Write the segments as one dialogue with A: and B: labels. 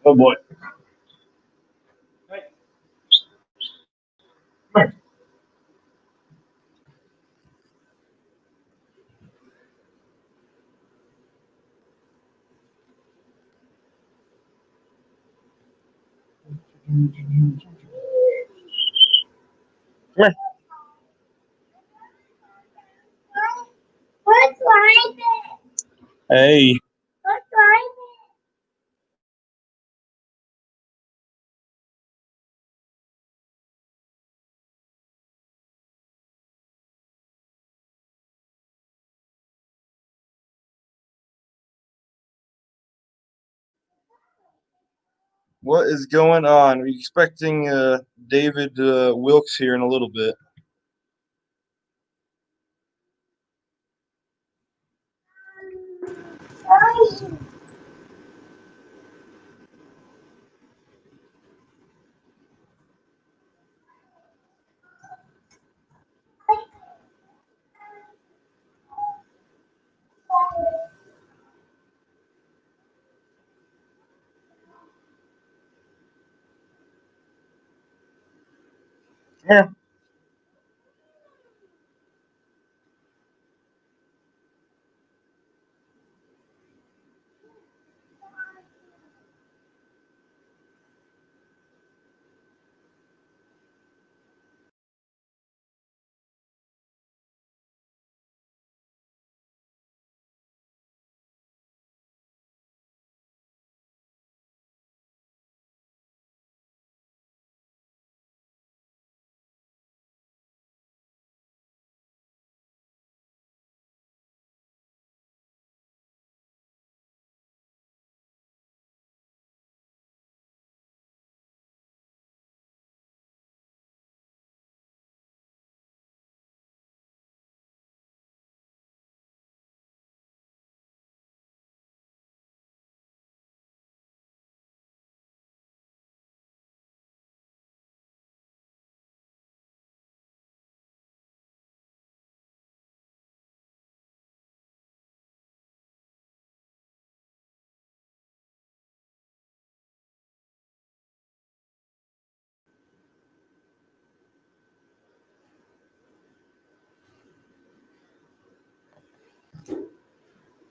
A: Oh boy. Hey. Come here. Come here.
B: What's like it?
A: Hey.
B: What's like it?
A: What is going on? We're expecting David Wilkes here in a little bit. Come here.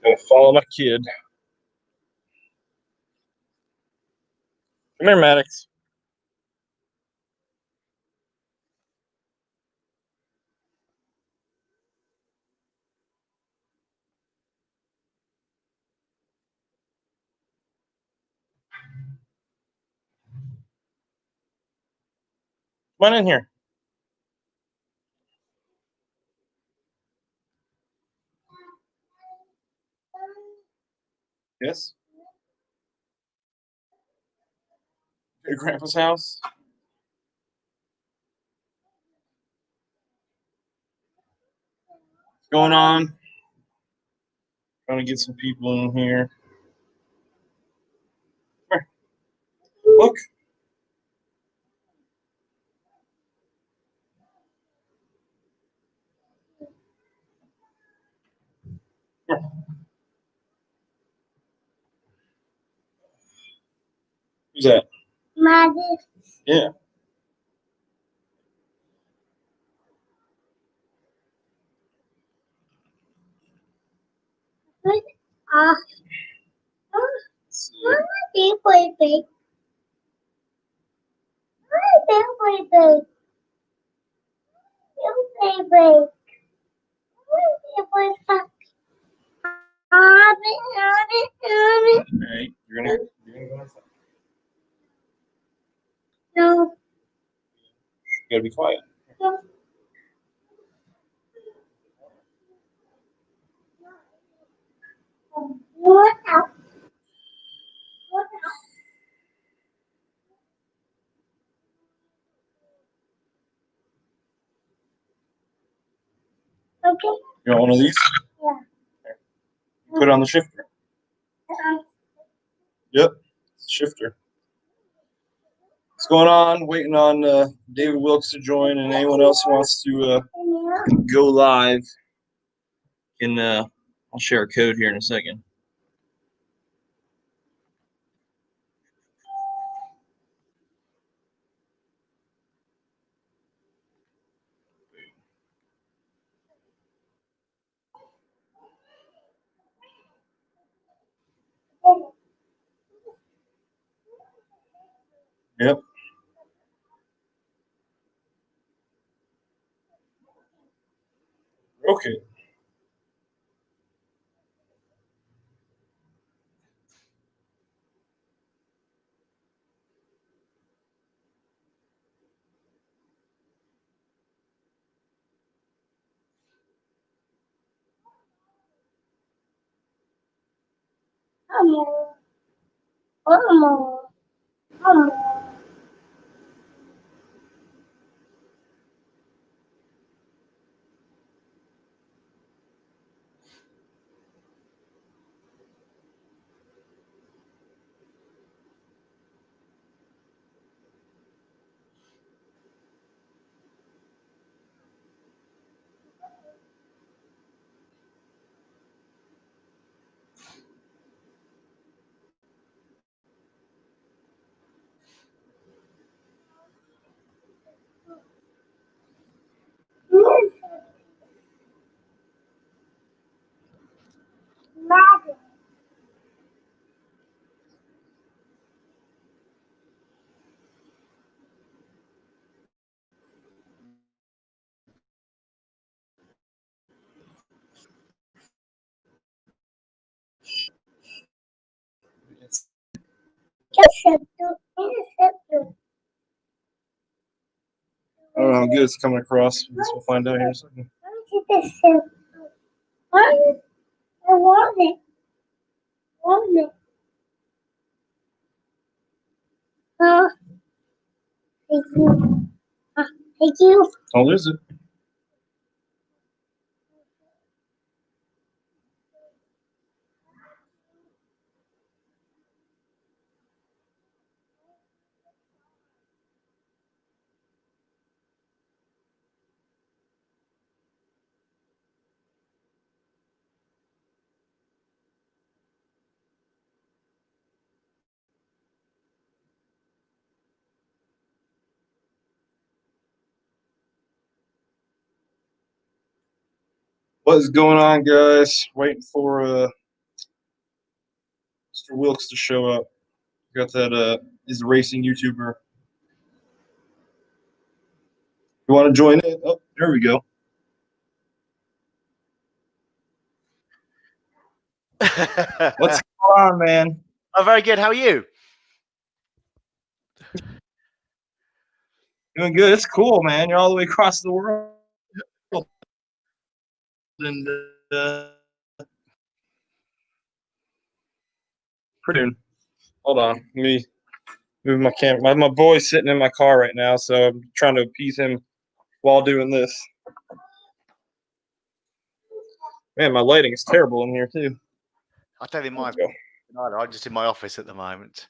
A: Gonna follow my kid. Come here, Maddox. Come on in here. Yes? Go to Grandpa's house? What's going on? Trying to get some people in here. Come here. Look. Come here. Who's that?
B: Mother.
A: Yeah.
B: What's off? Mama, they play big. Mama, they play big. You play big. They play fun.
A: Hey, you're gonna go inside.
B: No.
A: You gotta be quiet.
B: No. What else? What else? Okay.
A: You want one of these?
B: Yeah.
A: Put it on the shifter. Yep, shifter. What's going on? Waiting on David Wilkes to join, and anyone else who wants to go live. And I'll share a code here in a second. Yep. Okay. I don't know how good it's coming across. I guess we'll find out here in a second.
B: I want it. Thank you. Thank you.
A: Don't lose it. What is going on, guys? Waiting for Mr. Wilks to show up. Got that he's a racing YouTuber. You want to join in? Oh, there we go. What's going on, man?
C: Oh, very good. How are you?
A: Doing good. It's cool, man. You're all the way across the world. And pretty. Hold on. Let me move my camera. My boy's sitting in my car right now, so I'm trying to appease him while doing this. Man, my lighting is terrible in here too.
C: I don't think mine's either. I'm just in my office at the moment.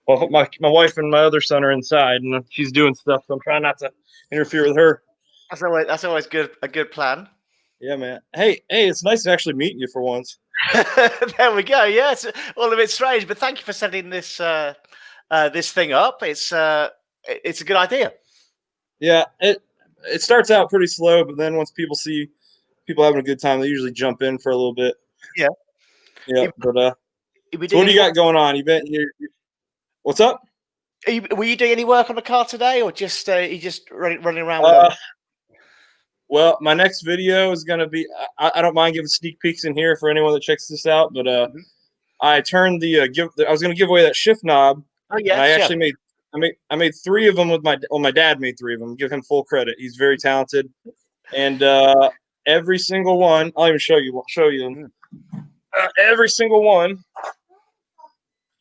A: Well, my wife and my other son are inside, and she's doing stuff, so I'm trying not to interfere with her.
C: That's always good. A good plan.
A: Yeah, man. Hey, it's nice actually meeting you for once.
C: There we go. Yeah, it's all a bit strange, but thank you for setting this this thing up. It's a good idea.
A: Yeah, it starts out pretty slow, but then once people see people having a good time, they usually jump in for a little bit.
C: Yeah.
A: Yeah, but
C: so what
A: do you got going on? What's up?
C: Were you doing any work on the car today, or just you just running around with it?
A: Well, my next video is gonna be. I don't mind giving sneak peeks in here for anyone that checks this out, but I turned the I was gonna give away that shift knob.
C: Oh yes,
A: and I actually made 3 of them with my dad made 3 of them. Give him full credit. He's very talented, and every single one. I'll even show you. I'll show you. Every single one.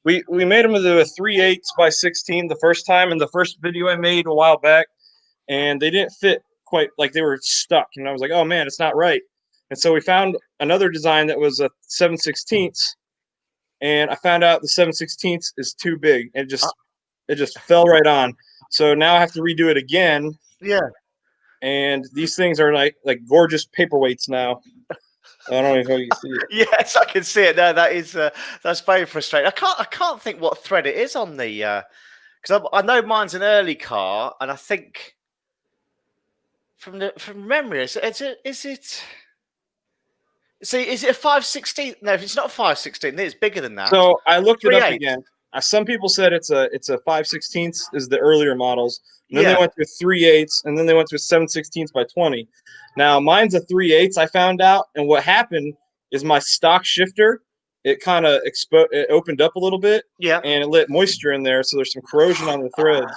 A: We made them with a 3/8 by 16 the first time, and the first video I made a while back, and they didn't fit quite, like they were stuck, and I was like, oh man, it's not right. And so we found another design that was a 7/16, and I found out the 7/16 is too big. It just fell right on. So now I have to redo it again.
C: Yeah.
A: And these things are like gorgeous paperweights now. I don't even know if you can see it.
C: Yes, I can see it. No, that's very frustrating. I can't think what thread it is on the because I know mine's an early car, and I think from memory, is it? See, is it a 5/16? No, it's not a 5/16. It's bigger than that.
A: So I looked it up
C: 3/8.
A: again. some people said it's a 5/16 is the earlier models. And then
C: Yeah.
A: they went to a 3/8, and then they went to a 7/16 by 20. Now mine's a 3/8. I found out, and what happened is my stock shifter, it kind of it opened up a little bit,
C: Yeah.
A: and it let moisture in there, so there's some corrosion on the threads.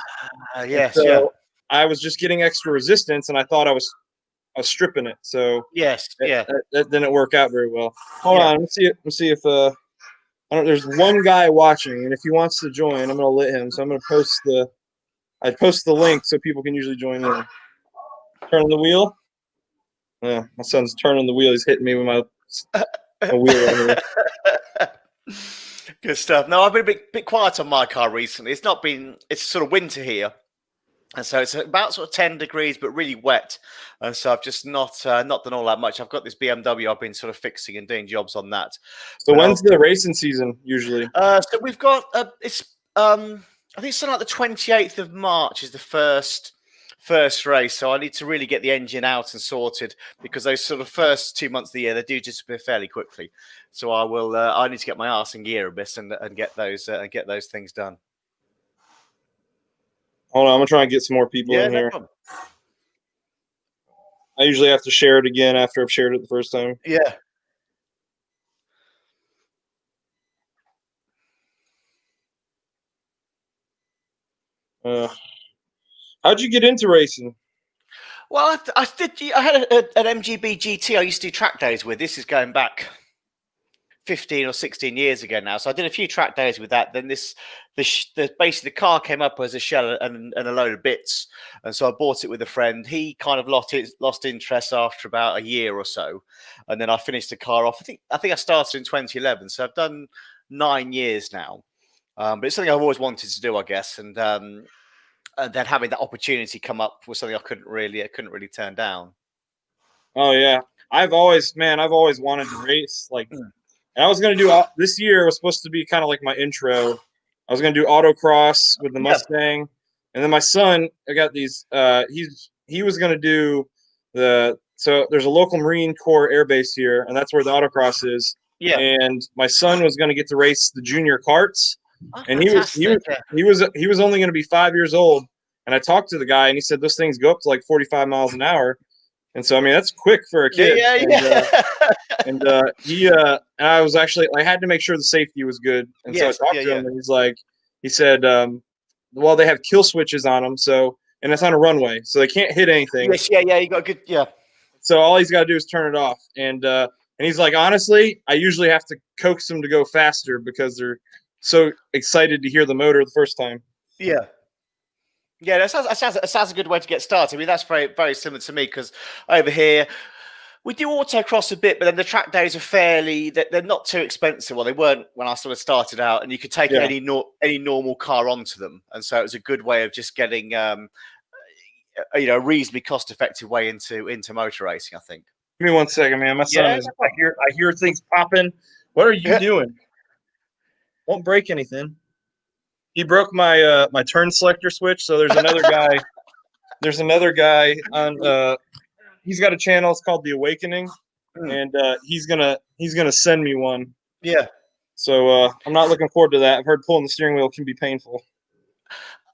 C: Yes.
A: So
C: Yeah.
A: I was just getting extra resistance, and I thought I was stripping it. So
C: Yes. Yeah.
A: that didn't work out very well. Hold
C: Yeah.
A: on, let's see if I don't. There's one guy watching, and if he wants to join, I'm gonna let him. So I'm gonna post the link so people can usually join in. Turning the wheel. Yeah, my son's turning the wheel. He's hitting me with my wheel right here.
C: Good stuff. No, I've been a bit quiet on my car recently. It's sort of winter here. And so it's about sort of 10 degrees, but really wet. And so I've just not done all that much. I've got this BMW I've been sort of fixing and doing jobs on that.
A: So when's the racing season usually?
C: So we've got, I think it's something like the 28th of March is the first race. So I need to really get the engine out and sorted because those sort of first 2 months of the year, they do disappear fairly quickly. So I need to get my arse in gear a bit and get those things done.
A: Hold on, I'm gonna try and get some more people in here.
C: Problem.
A: I usually have to share it again after I've shared it the first time.
C: Yeah.
A: How'd you get into racing?
C: Well, I had an MGB GT I used to do track days with. This is going back 15 or 16 years ago now. So I did a few track days with that. Then basically the car came up as a shell and a load of bits. And so I bought it with a friend. He kind of lost interest after about a year or so. And then I finished the car off. I think I started in 2011. So I've done 9 years now. But it's something I've always wanted to do, I guess. And then having that opportunity come up was something I couldn't really turn down.
A: Oh yeah. I've always wanted to race. And I was going to do this year was supposed to be kind of like my intro. I was going to do autocross with the Mustang. And then my son, I got these, he was going to do so there's a local Marine Corps air base here, and that's where the autocross is.
C: Yeah.
A: And my son was going to get to race the junior karts.
C: Oh,
A: and he was only going to be 5 years old. And I talked to the guy, and he said those things go up to like 45 miles an hour. And so, I mean, that's quick for a kid. And I was I had to make sure the safety was good. And so I talked to him, and he said, well, they have kill switches on them. So, and it's on a runway, so they can't hit anything.
C: Yes, you got good,
A: So all he's got to do is turn it off. And he's like, honestly, I usually have to coax them to go faster because they're so excited to hear the motor the first time.
C: Yeah. Yeah, that sounds a good way to get started. I mean, that's very, very similar to me because over here we do autocross a bit, but then the track days are they're not too expensive. Well, they weren't when I sort of started out, and you could take any normal car onto them, and so it was a good way of just getting a reasonably cost-effective way into motor racing, I think.
A: Give me 1 second, man. My son is. I hear things popping. What are you doing? Won't break anything. He broke my my turn selector switch. So there's another guy. There's another guy on. He's got a channel. It's called The Awakening, and he's gonna send me one.
C: Yeah.
A: So I'm not looking forward to that. I've heard pulling the steering wheel can be painful.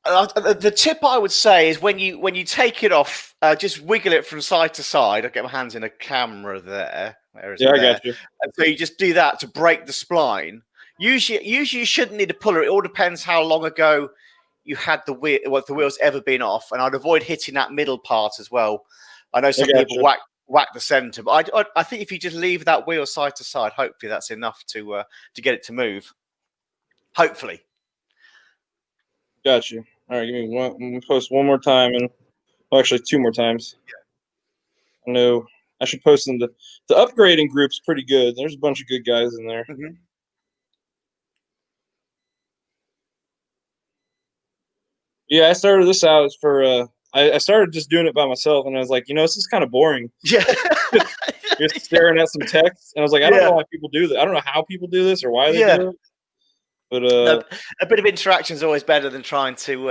C: The tip I would say is when you take it off, just wiggle it from side to side. I'll get my hands in a camera there.
A: I got you.
C: And so you just do that to break the spline. Usually you shouldn't need a puller. It all depends how long ago you had the wheel's ever been off, and I'd avoid hitting that middle part as well. I know some people whack the center, but I think if you just leave that wheel side to side, hopefully that's enough to get it to move. Hopefully.
A: Got you. All right, give me one. I'm gonna post one more time, and actually 2 more times. I know I should post them. The upgrading group's pretty good. There's a bunch of good guys in there.
C: Mm-hmm.
A: Yeah, I started this out for I started just doing it by myself, and I was like, this is kind of boring.
C: Yeah.
A: Just staring at some text, and I was like, I don't know why people do this. I don't know how people do this or why they do it. But
C: a bit of interaction is always better than trying to.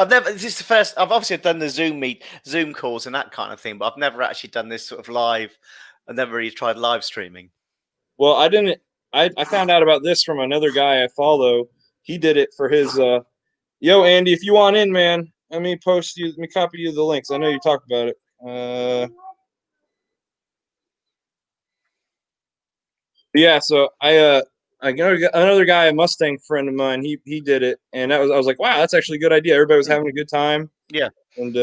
C: This is the first. I've obviously done the Zoom calls and that kind of thing, but I've never actually done this sort of live. I've never really tried live streaming.
A: Well, I didn't. I found out about this from another guy I follow. he did it for his. Yo, Andy, if you want in, man, let me copy you the links. I know you talked about it. Yeah, so I got another guy, a Mustang friend of mine. He did it, and I was like, wow, that's actually a good idea. Everybody was having a good time.
C: Yeah.
A: And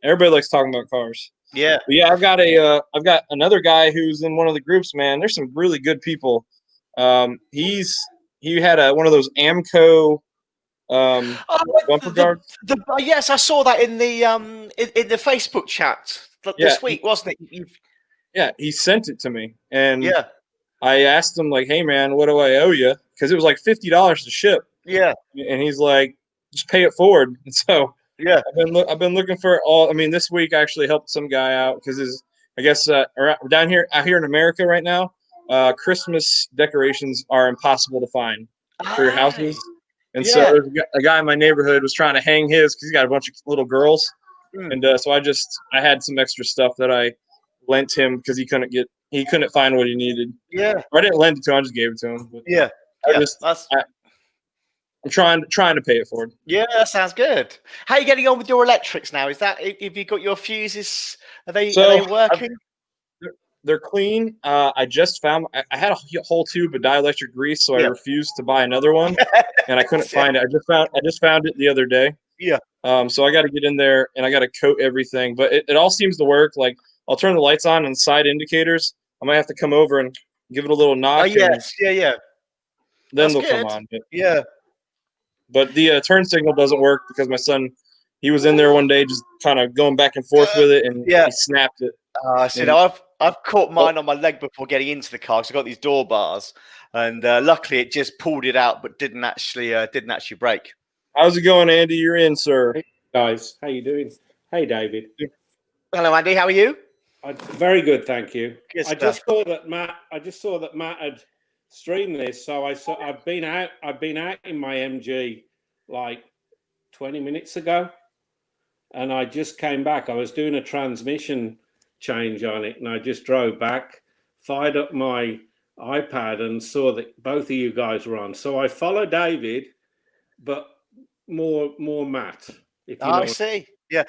A: everybody likes talking about cars.
C: Yeah.
A: But yeah, I've got another guy who's in one of the groups. Man, there's some really good people. He had one of those Amco bumper guards.
C: Yes, I saw that in the Facebook chat this week, wasn't it?
A: Yeah, he sent it to me, and
C: yeah,
A: I asked him like, "Hey, man, what do I owe you?" Because it was like $50 to ship.
C: Yeah,
A: and he's like, "Just pay it forward." And so
C: yeah,
A: I've been looking for all. I mean, this week I actually helped some guy out because I guess down here out here in America right now, Christmas decorations are impossible to find for your houses. And so there's a guy in my neighborhood was trying to hang his because he's got a bunch of little girls, and so I had some extra stuff that I lent him because he couldn't find what he needed.
C: Yeah,
A: or I didn't lend it to him; I just gave it to him. But I'm trying to pay it forward.
C: Yeah, that sounds good. How are you getting on with your electrics now? Have you got your fuses? Are they working?
A: They're clean. I just found I had a whole tube of dielectric grease, so I refused to buy another one, and I couldn't find it. I just found it the other day.
C: Yeah.
A: So I got to get in there and I got to coat everything, but it all seems to work. Like I'll turn the lights on and side indicators. I might have to come over and give it a little knock.
C: Oh yes, yeah.
A: Then they'll come on. But the turn signal doesn't work because my son, he was in there one day just kind of going back and forth with it, and he snapped it.
C: I've caught mine on my leg before getting into the car because I got these door bars, and luckily it just pulled it out, but didn't actually break.
A: How's it going, Andy? You're in, sir.
D: Hey guys, how you doing? Hey, David.
C: Hello, Andy. How are you?
D: Very good, thank you.
C: Good
D: I just saw that Matt had streamed this, so I've been out in my MG like 20 minutes ago, and I just came back. I was doing a transmission change on it, and I just drove back, fired up my iPad, and saw that both of you guys were on. So I follow David, but more Matt.
C: I see. Yeah,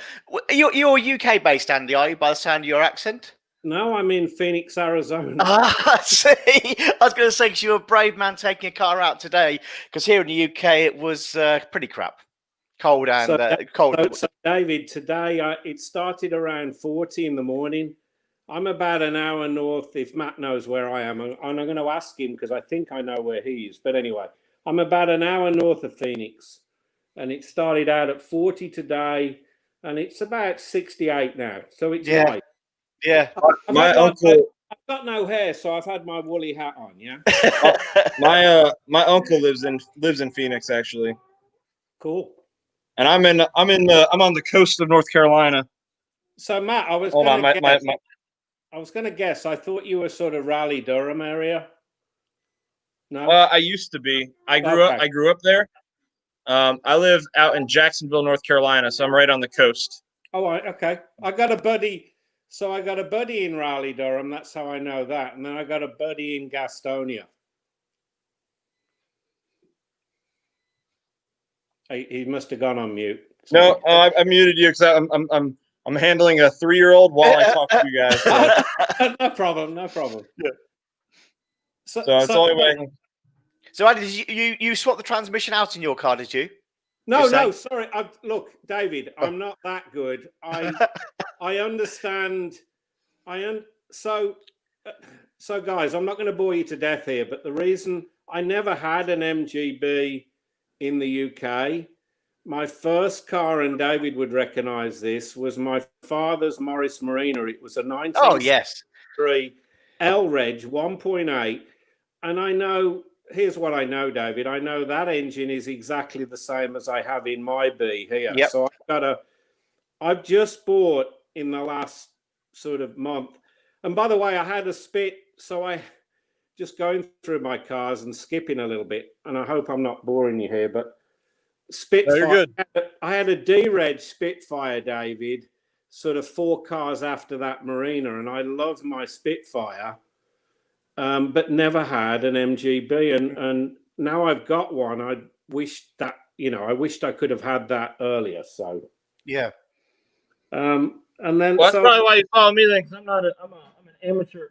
C: you're UK based, Andy, are you? By the sound of your accent.
D: No, I'm in Phoenix, Arizona.
C: I see. I was going to say, because you're a brave man taking a car out today, because here in the UK it was pretty crap, cold and cold.
D: So David, today it started around 40 in the morning. I'm about an hour north, if Matt knows where I am, and I'm going to ask him because I think I know where he is. But anyway, I'm about an hour north of Phoenix, and it started out at 40 today, and it's about 68 now. So it's light.
C: Yeah.
D: I've got no hair, so I've had my woolly hat on. Yeah.
A: My uncle lives in Phoenix, actually.
D: Cool.
A: And I'm on the coast of North Carolina.
D: So Matt, I was going to guess. I thought you were sort of Raleigh-Durham area. No.
A: I used to be. I grew up there. I live out in Jacksonville, North Carolina, so I'm right on the coast.
D: Oh, okay. I got a buddy. So I got a buddy in Raleigh-Durham. That's how I know that. And then I got a buddy in Gastonia. He must have gone on mute.
A: No, I muted you because I'm handling a 3-year-old while I talk to you guys. So.
D: No problem.
A: Yeah. So it's the only way I can.
C: So, Andy, did you swap the transmission out in your car? Did you?
D: No, sorry. Look, David, I'm not that good. I understand. So, guys, I'm not going to bore you to death here, but the reason I never had an MGB in the UK, my first car, and David would recognise this, was my father's Morris Marina. It was a 1963 L-Reg 1.8, and I know. Here's what I know, David. I know that engine is exactly the same as I have in my B here. Yep. So I've just bought in the last sort of month. And by the way, I had a Spit. So I just going through my cars and skipping a little bit. And I hope I'm not boring you here, but Spitfire.
A: No, you're good.
D: I had a D-Reg Spitfire, David, sort of 4 cars after that Marina. And I love my Spitfire. But never had an MGB, and now I've got one. wished that, I wished I could have had that earlier. So,
C: Yeah.
D: and then
A: Well, that's probably why you follow me then, because I'm an amateur.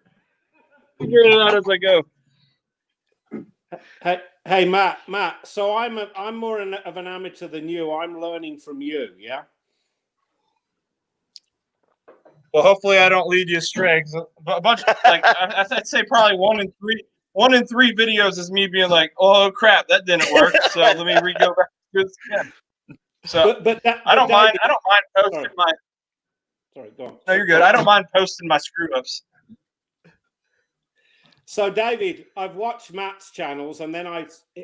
A: Figuring it out as I go.
D: Hey, Matt. So I'm more of an amateur than you. I'm learning from you. Yeah.
A: Well, hopefully I don't lead you astray. 'Cause a bunch, like I'd say, probably one in three videos is me being like, "Oh crap, that didn't work." So let me go back to this again. So I don't mind. I don't mind posting my.
D: Sorry, go on.
A: No, you're good. I don't mind posting my screw ups.
D: So, David, I've watched Matt's channels, and then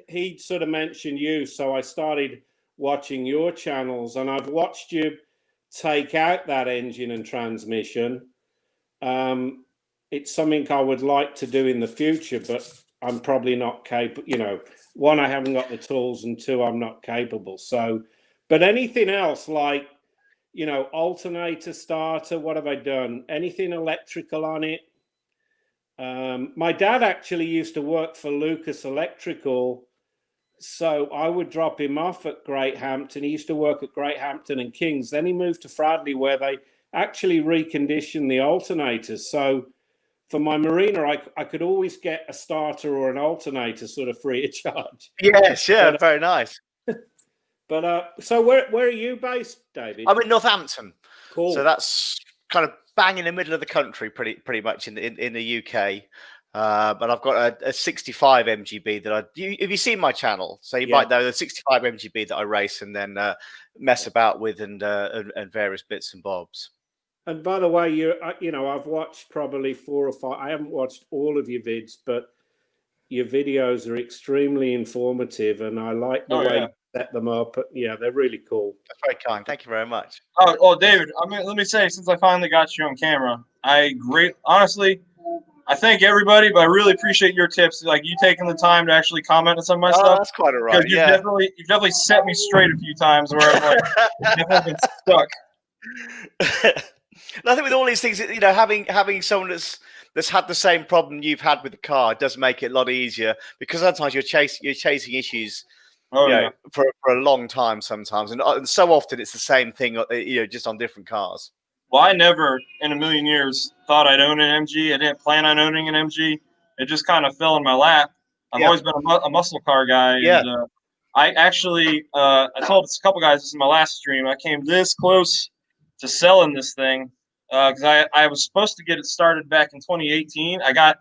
D: he sort of mentioned you, so I started watching your channels, and I've watched you take out that engine and transmission. It's something I would like to do in the future, but I'm probably not capable. One, I haven't got the tools, and two, I'm not capable. So, but anything else like, alternator starter, what have I done? Anything electrical on it? My dad actually used to work for Lucas Electrical, so I would drop him off at Great Hampton. He used to work at Great Hampton and Kings. Then he moved to Fradley, where they actually reconditioned the alternators. So for my Marina, I could always get a starter or an alternator sort of free of charge.
C: Yes, yeah, very nice.
D: But so where are you based, David?
C: I'm in Northampton.
D: Cool.
C: So that's kind of bang in the middle of the country, pretty much in the UK. But I've got a 65 MGB that have you seen my channel? So you might know the 65 MGB that I race and then mess about with and various bits and bobs.
D: And by the way, I've watched probably 4 or 5. I haven't watched all of your vids, but your videos are extremely informative, and I like the way you set them up. Yeah, they're really cool.
C: That's very kind. Thank you very much.
A: Oh, David, let me say, since I finally got you on camera, honestly, I thank everybody, but I really appreciate your tips. Like you taking the time to actually comment on some of my stuff.
C: That's quite all right.
A: You've definitely set me straight a few times where I'm like, definitely been stuck.
C: And I think with all these things, having someone that's had the same problem you've had with the car does make it a lot easier, because sometimes you're chasing issues for a long time sometimes, and so often it's the same thing, just on different cars.
A: Well, I never in a million years thought I'd own an MG. I didn't plan on owning an MG. It just kind of fell in my lap. I've always been a muscle car guy.
C: Yeah.
A: And, I actually, I told a couple guys this in my last stream, I came this close to selling this thing because I was supposed to get it started back in 2018. I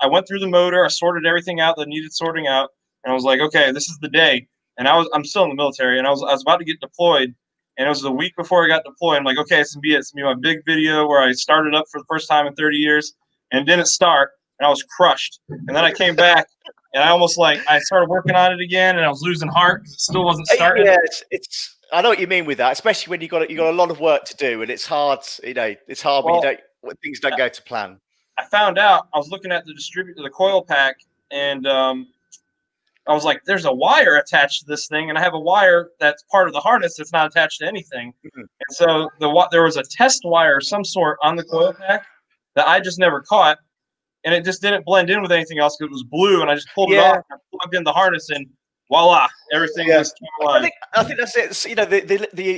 A: went through the motor, I sorted everything out that needed sorting out, and I was like, okay, this is the day. And I'm still in the military, and I was about to get deployed. And it was the week before I got deployed. I'm like, okay, it's gonna be my big video where I started up for the first time in 30 years, and it didn't start, and I was crushed. And then I came back, and I started working on it again, and I was losing heart because it still wasn't starting.
C: Yeah, it's. I know what you mean with that, especially when you got a lot of work to do, and it's hard. It's hard when things don't go to plan.
A: I found out. I was looking at the coil pack, and I was like, there's a wire attached to this thing, and I have a wire that's part of the harness that's not attached to anything. Mm-hmm. And so there was a test wire of some sort on the coil pack that I just never caught, and it just didn't blend in with anything else because it was blue, and I just pulled it off and I plugged in the harness, and voila, everything just came alive.
C: I think that's it.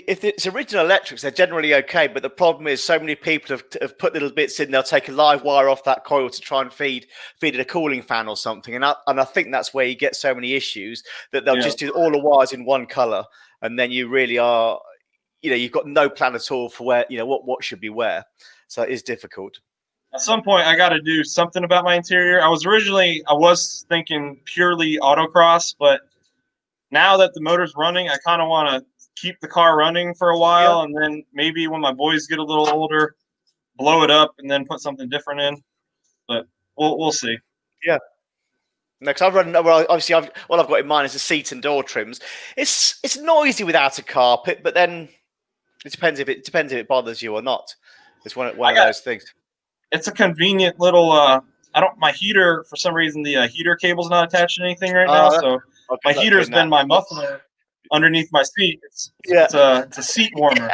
C: If it's original electrics, they're generally okay, but the problem is so many people have put little bits in. They'll take a live wire off that coil to try and feed it a cooling fan or something, and I think that's where you get so many issues, that they'll just do all the wires in one color, and then you really are, you've got no plan at all for where what should be where. So it is difficult.
A: At some point, I got to do something about my interior. I was thinking purely autocross, but now that the motor's running, I kind of want to keep the car running for a while, and then maybe when my boys get a little older, blow it up and then put something different in. But we'll see. Yeah.
C: No, because obviously I've got in mind is the seat and door trims. It's noisy without a carpet, but then it depends if it bothers you or not. It's one of those things.
A: It's a convenient little. My heater, for some reason, the heater cable's not attached to anything right now, so. My heater's been my muffler underneath my seat. It's a seat warmer.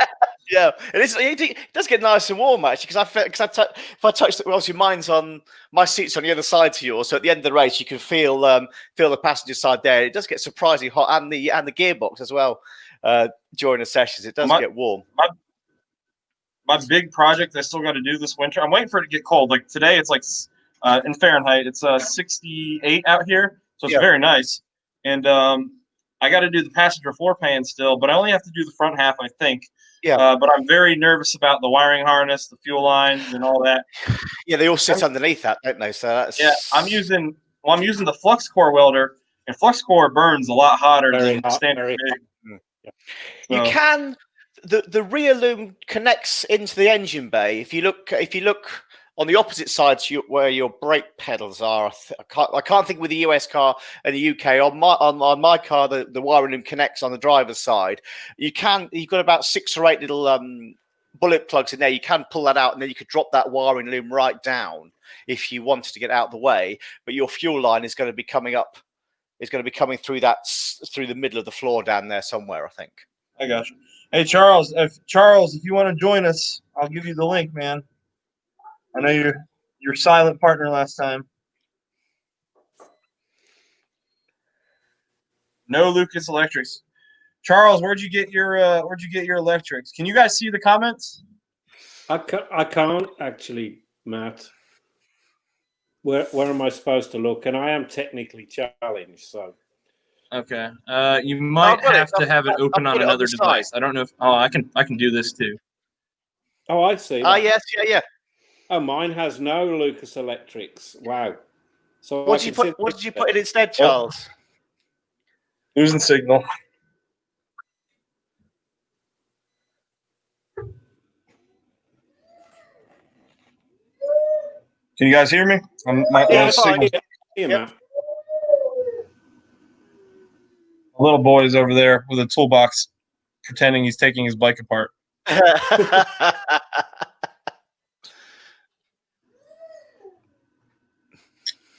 C: Yeah, it does get nice and warm actually because if I touch obviously my seat's on the other side to yours, so at the end of the race you can feel the passenger side there. It does get surprisingly hot and the gearbox as well during the sessions. It does get warm.
A: My big project I still got to do this winter. I'm waiting for it to get cold. Like today, it's like in Fahrenheit, it's 68 out here, so it's very nice. And I got to do the passenger floor pan still, but I only have to do the front half, I think.
C: Yeah.
A: But I'm very nervous about the wiring harness, the fuel lines, and all that.
C: Yeah, they all sit underneath that, don't they? So that's...
A: I'm using the flux core welder, and flux core burns a lot hotter than standard MIG.
C: You can. The rear loom connects into the engine bay. If you look on the opposite side to where your brake pedals are, I can't think with the US car and the UK. On my car, the wiring loom connects on the driver's side. You've got about 6 or 8 little bullet plugs in there. You can pull that out, and then you could drop that wiring loom right down if you wanted to get out of the way. But your fuel line is going to be coming up. It's going to be coming through the middle of the floor down there somewhere, I think.
A: I got you. Hey, Charles, if you want to join us, I'll give you the link, man. I know you're your silent partner last time. No Lucas Electrics. Charles, where'd you get your electrics? Can you guys see the comments?
D: I can't actually, Matt. Where am I supposed to look? And I am technically challenged, so.
A: Okay. You might have to have it open on another device. I don't know if I can do this too.
D: Oh, I see.
C: Oh, yes, yeah.
D: Oh, mine has no Lucas Electrics. Wow. So
C: what did you put in instead, Charles?
A: Losing signal. Can you guys hear me? Signal.
D: Matt.
A: A little boy is over there with a toolbox pretending he's taking his bike apart.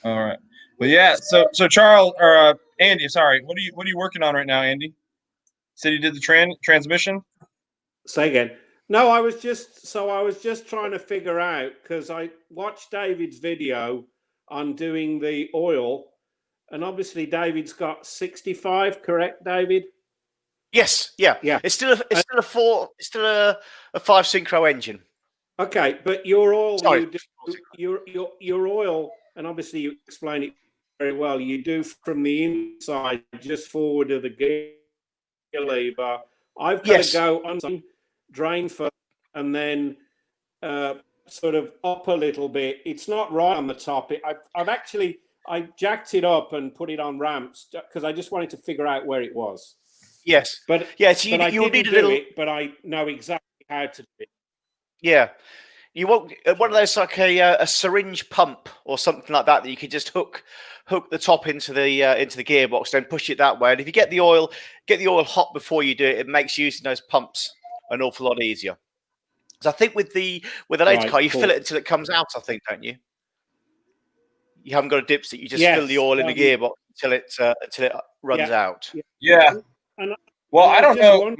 A: All right. But yeah, so Charles or Andy, sorry. What are you working on right now, Andy? Said you did the transmission?
D: Say again. No, I was just trying to figure out, because I watched David's video on doing the oil, and obviously David's got 65, correct, David?
C: Yes, yeah. It's still a 5 synchro engine. Okay,
D: but your oil, your oil, and obviously you explain it very well. You do from the inside, just forward of the gear lever. I've got to go on some drain first, and then sort of up a little bit. It's not right on the top. I jacked it up and put it on ramps because I just wanted to figure out where it was.
C: Yes,
D: but
C: you'll need a little.
D: But I know exactly how to do it.
C: Yeah, you want one of those like a syringe pump or something like that you could just hook the top into the gearbox, then push it that way. And if you get the oil hot before you do it, it makes using those pumps an awful lot easier. So I think with an later car, you fill it until it comes out. I think, don't you? You haven't got a dipstick. You just fill the oil in the gearbox until it runs out.
A: Yeah. Well, I don't know.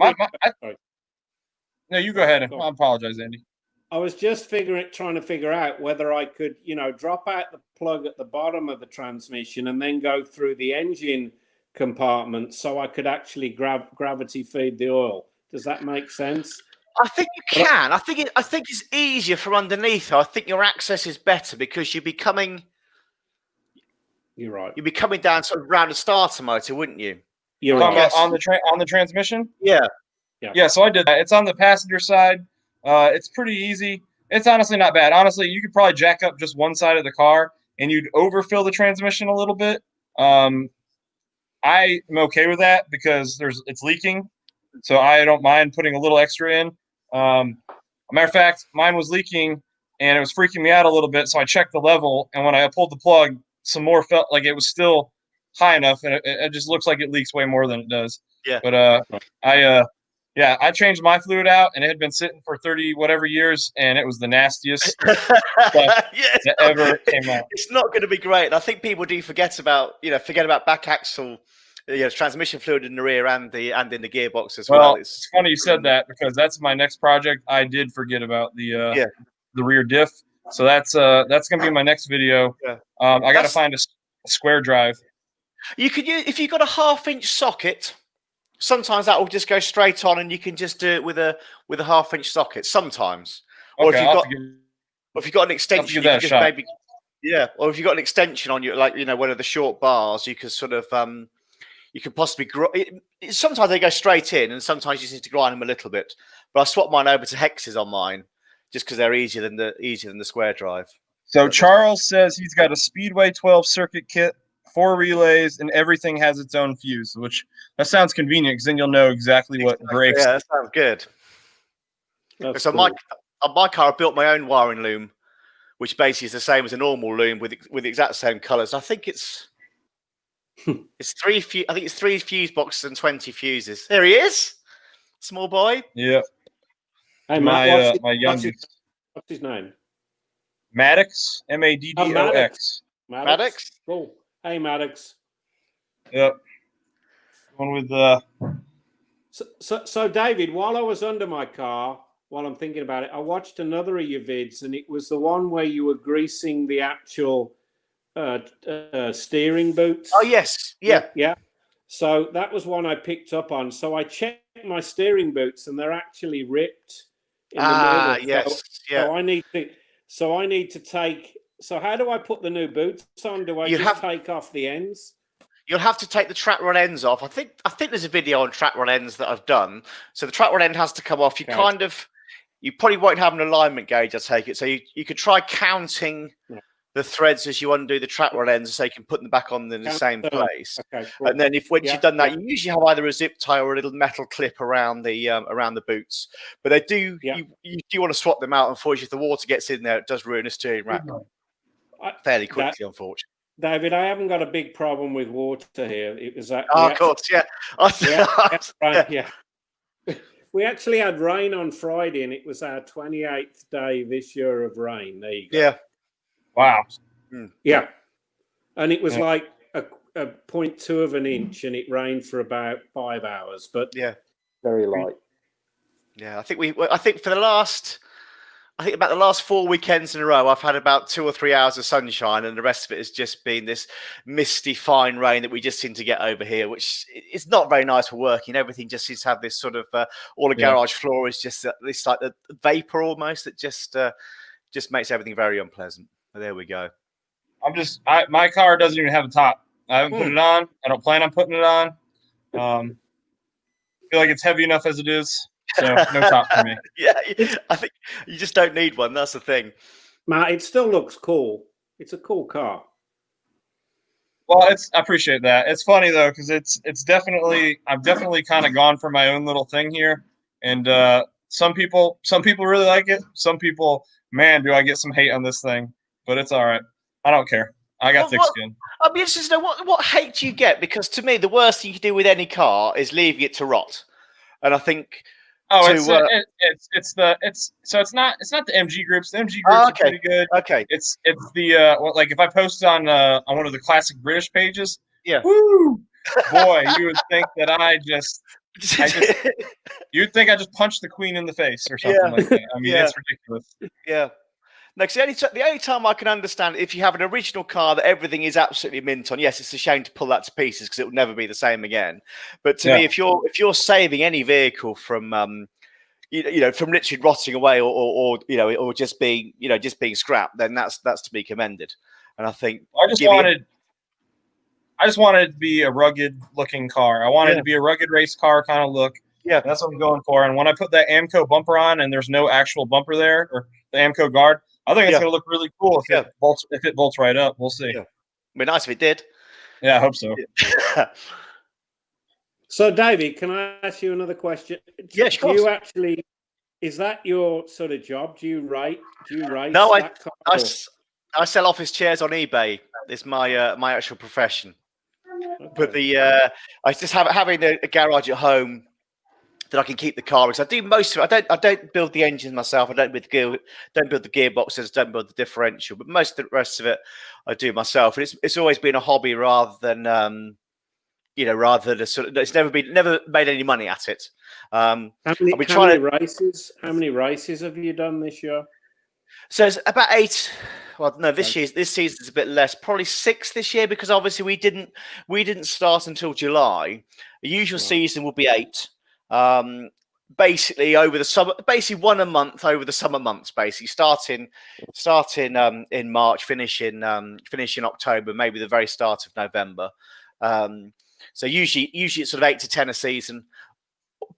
A: No, you go ahead. I apologize, Andy.
D: I was just trying to figure out whether I could, drop out the plug at the bottom of the transmission and then go through the engine compartment so I could actually gravity feed the oil. Does that make sense?
C: I think you can. I think it's easier from underneath. I think your access is better because you'd be coming.
D: You're right.
C: You'd be coming down sort of around the starter motor, wouldn't you?
A: You're right. On the transmission.
C: Yeah.
A: So I did that. It's on the passenger side. It's pretty easy. It's honestly not bad. Honestly, you could probably jack up just one side of the car and you'd overfill the transmission a little bit. I am okay with that because it's leaking, so I don't mind putting a little extra in. A matter of fact, mine was leaking and it was freaking me out a little bit, so I checked the level, and when I pulled the plug, some more felt like it was still high enough, and it just looks like it leaks way more than it does.
C: Yeah.
A: But I changed my fluid out, and it had been sitting for 30 whatever years, and it was the nastiest stuff that ever came out.
C: It's not going to be great. And I think people do forget about back axle transmission fluid in the rear and in the gearbox as well.
A: It's funny you said that because that's my next project. I did forget about the rear diff, so that's gonna be my next video.
C: Yeah.
A: I got to find a square drive.
C: You could use, if you've got a 1/2-inch socket. Sometimes that will just go straight on, and you can just do it with a 1/2-inch socket. Sometimes, or
A: Okay,
C: if you've got an extension, you can just maybe, or if you've got an extension on your, like, one of the short bars, you can sort of you can possibly sometimes they go straight in, and sometimes you just need to grind them a little bit. But I swapped mine over to hexes on mine just because they're easier than the square drive.
A: So Charles says he's got a Speedway 12 circuit kit, 4 relays, and everything has its own fuse, which that sounds convenient because then you'll know exactly what breaks.
C: Yeah, that sounds good.
D: That's
C: so
D: cool.
C: my car, I built my own wiring loom, which basically is the same as a normal loom with the exact same colours. I think it's 3 fuse boxes and 20 fuses. There he is, small boy.
A: Yeah.
D: Hey,
A: Matt, my youngest.
D: What's his name?
A: Maddox, Maddox.
C: Maddox.
D: Cool. Hey, Maddox.
A: Yep. One with
D: So David, while I was under my car, while I'm thinking about it, I watched another of your vids, and it was the one where you were greasing the actual steering boots.
C: Oh yes, yeah.
D: So that was one I picked up on. So I checked my steering boots, and they're actually ripped in the middle.
C: Yes,
D: So I need to take. So how do I put the new boots on? Do I take off the ends?
C: You'll have to take the track rod ends off. I think there's a video on track rod ends that I've done. So the track rod end has to come off. You probably won't have an alignment gauge, I take it. So you could try counting the threads as you undo the track rod ends, so you can put them back on in the same place. Okay, cool. And then once you've done that, you usually have either a zip tie or a little metal clip around the boots. But they do you do want to swap them out. Unfortunately, if the water gets in there, it does ruin a steering rack fairly quickly, unfortunately.
D: David, I haven't got a big problem with water here. It was that.
C: Of course,
D: yeah. We actually had rain on Friday, and it was our 28th day this year of rain. There you go.
C: Yeah.
A: Wow.
D: Yeah. And it was like a 0.2 of an inch, and it rained for about 5 hours, but very light.
C: Yeah, I think about the last 4 weekends in a row, I've had about 2 or 3 hours of sunshine, and the rest of it has just been this misty, fine rain that we just seem to get over here, which is not very nice for working. Everything just seems to have this sort of all the garage floor is just this like the vapor almost that just makes everything very unpleasant. But there we go.
A: My car doesn't even have a top. I haven't put it on. I don't plan on putting it on. I feel like it's heavy enough as it is. So no top for me.
C: Yeah, I think you just don't need one. That's the thing.
D: Matt, it still looks cool. It's a cool car.
A: Well, I appreciate that. It's funny though, because I've definitely kind of gone for my own little thing here, and some people really like it. Some people, man, do I get some hate on this thing? But it's all right. I don't care. I got thick skin.
C: I'd be interested to know what hate do you get, because to me the worst thing you can do with any car is leaving it to rot, and I think.
A: Oh, it's not the MG groups. The MG groups are pretty good.
C: Okay.
A: It's the like if I post on one of the classic British pages.
C: Yeah.
A: Woo! Boy, you would think that you'd think I just punched the Queen in the face or something like that. I mean, it's ridiculous.
C: Yeah. No, the only time I can understand if you have an original car that everything is absolutely mint on, yes, it's a shame to pull that to pieces because it will never be the same again. But to me, if you're saving any vehicle from from literally rotting away or just being scrapped, then that's to be commended. And I think
A: I just wanted it to be a rugged looking car. I wanted it to be a rugged race car kind of look.
C: Yeah,
A: that's what I'm going for. And when I put that AMCO bumper on and there's no actual bumper there, or the AMCO guard, I think it's going to look really cool if it bolts right up. We'll see.
C: Yeah. It'd be nice if it did.
A: Yeah, I hope so.
D: So, David, can I ask you another question?
C: Yes, of course.
D: Do you actually, is that your sort of job? Do you write?
C: No, I sell office chairs on eBay. It's my my actual profession. Okay. But I just having a garage at home that I can keep the car, because I do most of it. I don't build the engines myself. I don't build the gearboxes. Don't build the differential. But most of the rest of it I do myself. And it's always been a hobby rather than you know, rather than a sort of, it's never made any money at it.
D: How many races? How many races have you done this year?
C: So it's about 8. Well, no, this season's a bit less. Probably 6 this year, because obviously we didn't start until July. The usual season will be 8. Basically over the summer, basically one a month over the summer months. Basically starting in March, finish in October, maybe the very start of November. So usually it's sort of 8 to 10 a season.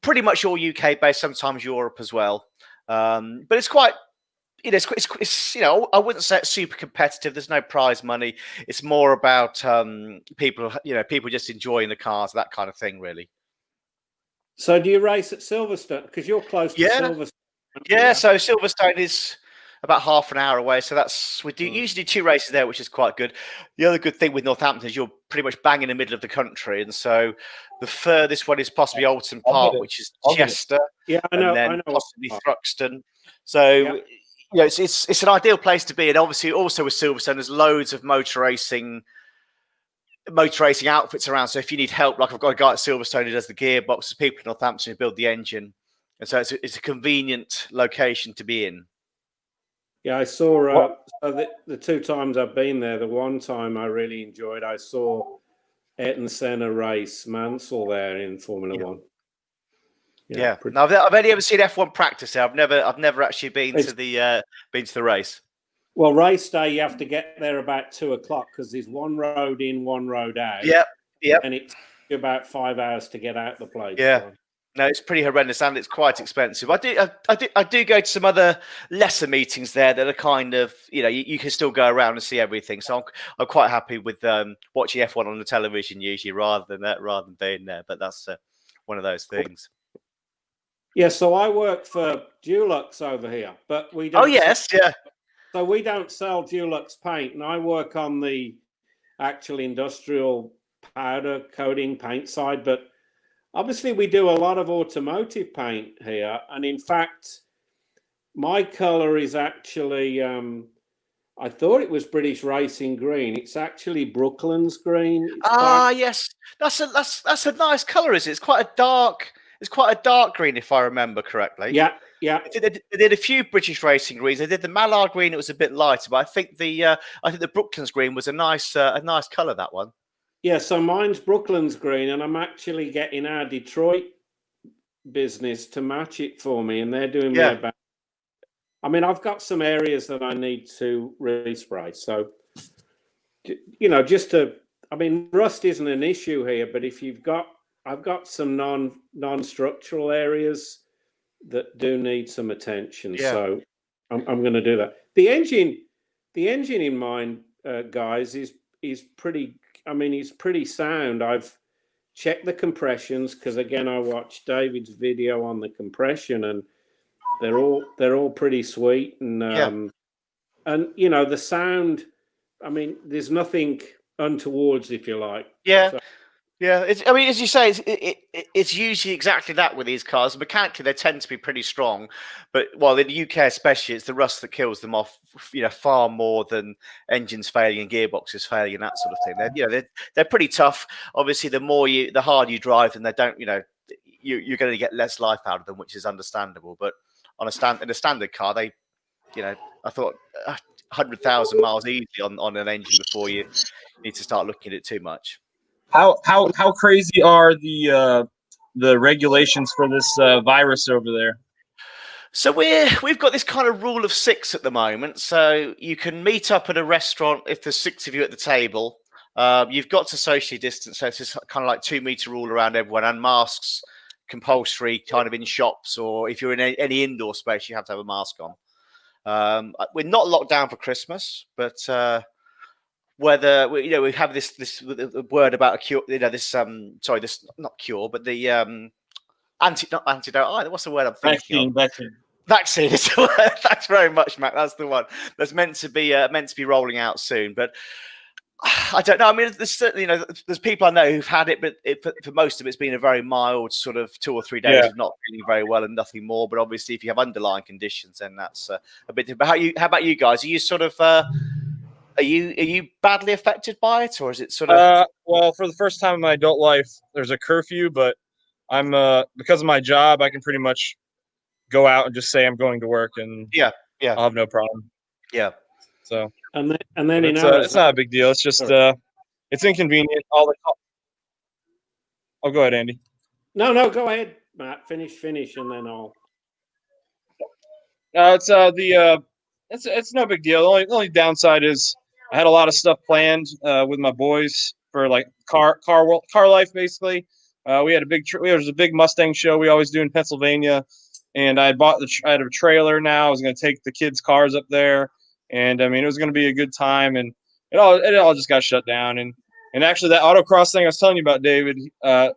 C: Pretty much all UK based, sometimes Europe as well. But it's quite. It's you know, I wouldn't say it's super competitive. There's no prize money. It's more about people just enjoying the cars, that kind of thing, really.
D: So do you race at Silverstone? Because you're close to Silverstone.
C: Yeah, so Silverstone is about half an hour away. So we usually do 2 races there, which is quite good. The other good thing with Northampton is you're pretty much bang in the middle of the country, and so the furthest one is possibly Alton Park, which is Chester.
D: Yeah, I know.
C: And then possibly Thruxton. So. You know, it's an ideal place to be, and obviously also with Silverstone, there's loads of motor racing outfits around. So if you need help, like I've got a guy at Silverstone who does the gearbox, there's people in Northampton who build the engine, and so it's a convenient location to be in.
D: Yeah, I saw so the 2 times I've been there. The one time I really enjoyed, I saw Ayrton Senna race Mansell there in Formula One.
C: Yeah. Now I've only ever seen F1 practice there. I've never actually been to the race.
D: Well, race day you have to get there about 2 o'clock because there's one road in, one road out.
C: Yep.
D: And it takes you about 5 hours to get out the place.
C: Yeah.
D: So.
C: No, it's pretty horrendous and it's quite expensive. I do go to some other lesser meetings there that are kind of, you know, you can still go around and see everything. So I'm quite happy with watching F1 on the television usually rather than being there. But that's one of those things.
D: Yeah, so I work for Dulux over here, but we don't.
C: Oh yes, yeah.
D: So we don't sell Dulux paint, and I work on the actual industrial powder coating paint side. But obviously, we do a lot of automotive paint here, and in fact, my color is actually. I thought it was British Racing Green. It's actually Brooklands Green.
C: Yes, that's a nice color. Is it? It's quite a dark. It's quite a dark green, if I remember correctly.
D: Yeah.
C: They did a few British Racing greens. They did the Mallard green; it was a bit lighter, but I think the Brooklands green was a nice color. That one.
D: Yeah, so mine's Brooklands green, and I'm actually getting our Detroit business to match it for me, and they're doing me about. I mean, I've got some areas that I need to respray. So, you know, rust isn't an issue here, but if I've got some non-structural areas that do need some attention. Yeah. So I'm going to do that. The engine in mine, guys, is pretty. I mean, it's pretty sound. I've checked the compressions because again, I watched David's video on the compression, and they're all pretty sweet. And and you know the sound. I mean, there's nothing untowards, if you like.
C: Yeah.
D: So,
C: yeah, I mean, as you say, it's usually exactly that with these cars. Mechanically, they tend to be pretty strong, but in the UK especially, it's the rust that kills them off. You know, far more than engines failing and gearboxes failing and that sort of thing. They're pretty tough. Obviously, the harder you drive, and they don't. You know, you're going to get less life out of them, which is understandable. But in a standard car, they, you know, I thought 100,000 miles easily on an engine before you need to start looking at it too much.
A: How crazy are the regulations for this virus over there?
C: So we've got this kind of rule of 6 at the moment. So you can meet up at a restaurant if there's 6 of you at the table. You've got to socially distance, so it's just kind of like 2 meter rule around everyone, and masks compulsory kind of in shops, or if you're in any indoor space, you have to have a mask on. We're not locked down for Christmas, but whether we have this word about a cure, this not cure, but the not antidote. What's the word I'm thinking of? Vaccine is the word. Thanks very much, Matt. That's the one that's meant to be rolling out soon. But I don't know. I mean, there's certainly, there's people I know who've had it, but for most of it's been a very mild sort of 2 or 3 days of not feeling very well and nothing more. But obviously, if you have underlying conditions, then that's a bit. But how about you guys? Are you sort of Are you badly affected by it, or is it sort of?
A: Well, for the first time in my adult life, there's a curfew, but I'm because of my job, I can pretty much go out and just say I'm going to work, and
C: Yeah.
A: I'll have no problem.
C: Yeah.
A: So
D: And then
A: it's not a big deal. It's just it's inconvenient. Oh, go ahead, Andy.
D: No, go ahead, Matt. Finish, and then I'll.
A: It's it's no big deal. The only downside is I had a lot of stuff planned with my boys for like car life basically. We had there was a big Mustang show we always do in Pennsylvania, and I had a trailer. Now I was going to take the kids' cars up there, and I mean it was going to be a good time, and it all just got shut down. And actually that autocross thing I was telling you about, David, I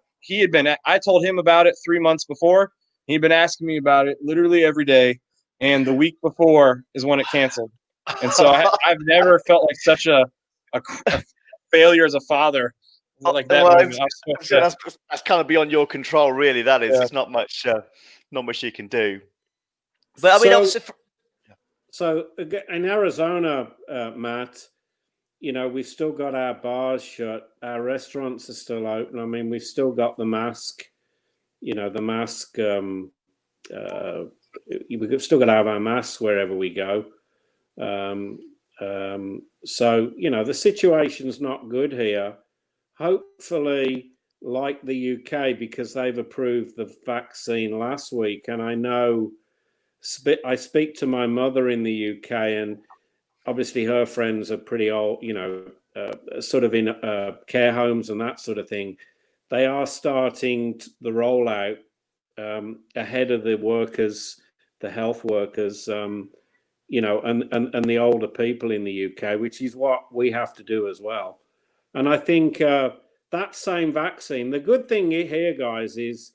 A: told him about it 3 months before. He'd been asking me about it literally every day. And the week before is when it canceled. And so I've never felt like such a failure as a father. Like that.
C: Well, that's kind of beyond your control, really. That is.
A: Yeah.
C: There's not much you can do. But I mean,
D: so in Arizona, Matt, you know, we've still got our bars shut. Our restaurants are still open. I mean, we've still got the mask. You know, the mask. We've still got to have our masks wherever we go. So, you know, the situation's not good here. Hopefully, like the UK, because they've approved the vaccine last week. And I know I speak to my mother in the UK, and obviously her friends are pretty old, you know, sort of in care homes and that sort of thing. They are starting the rollout ahead of the workers, the health workers, you know, and the older people in the UK, which is what we have to do as well. And I think that same vaccine, the good thing here, guys, is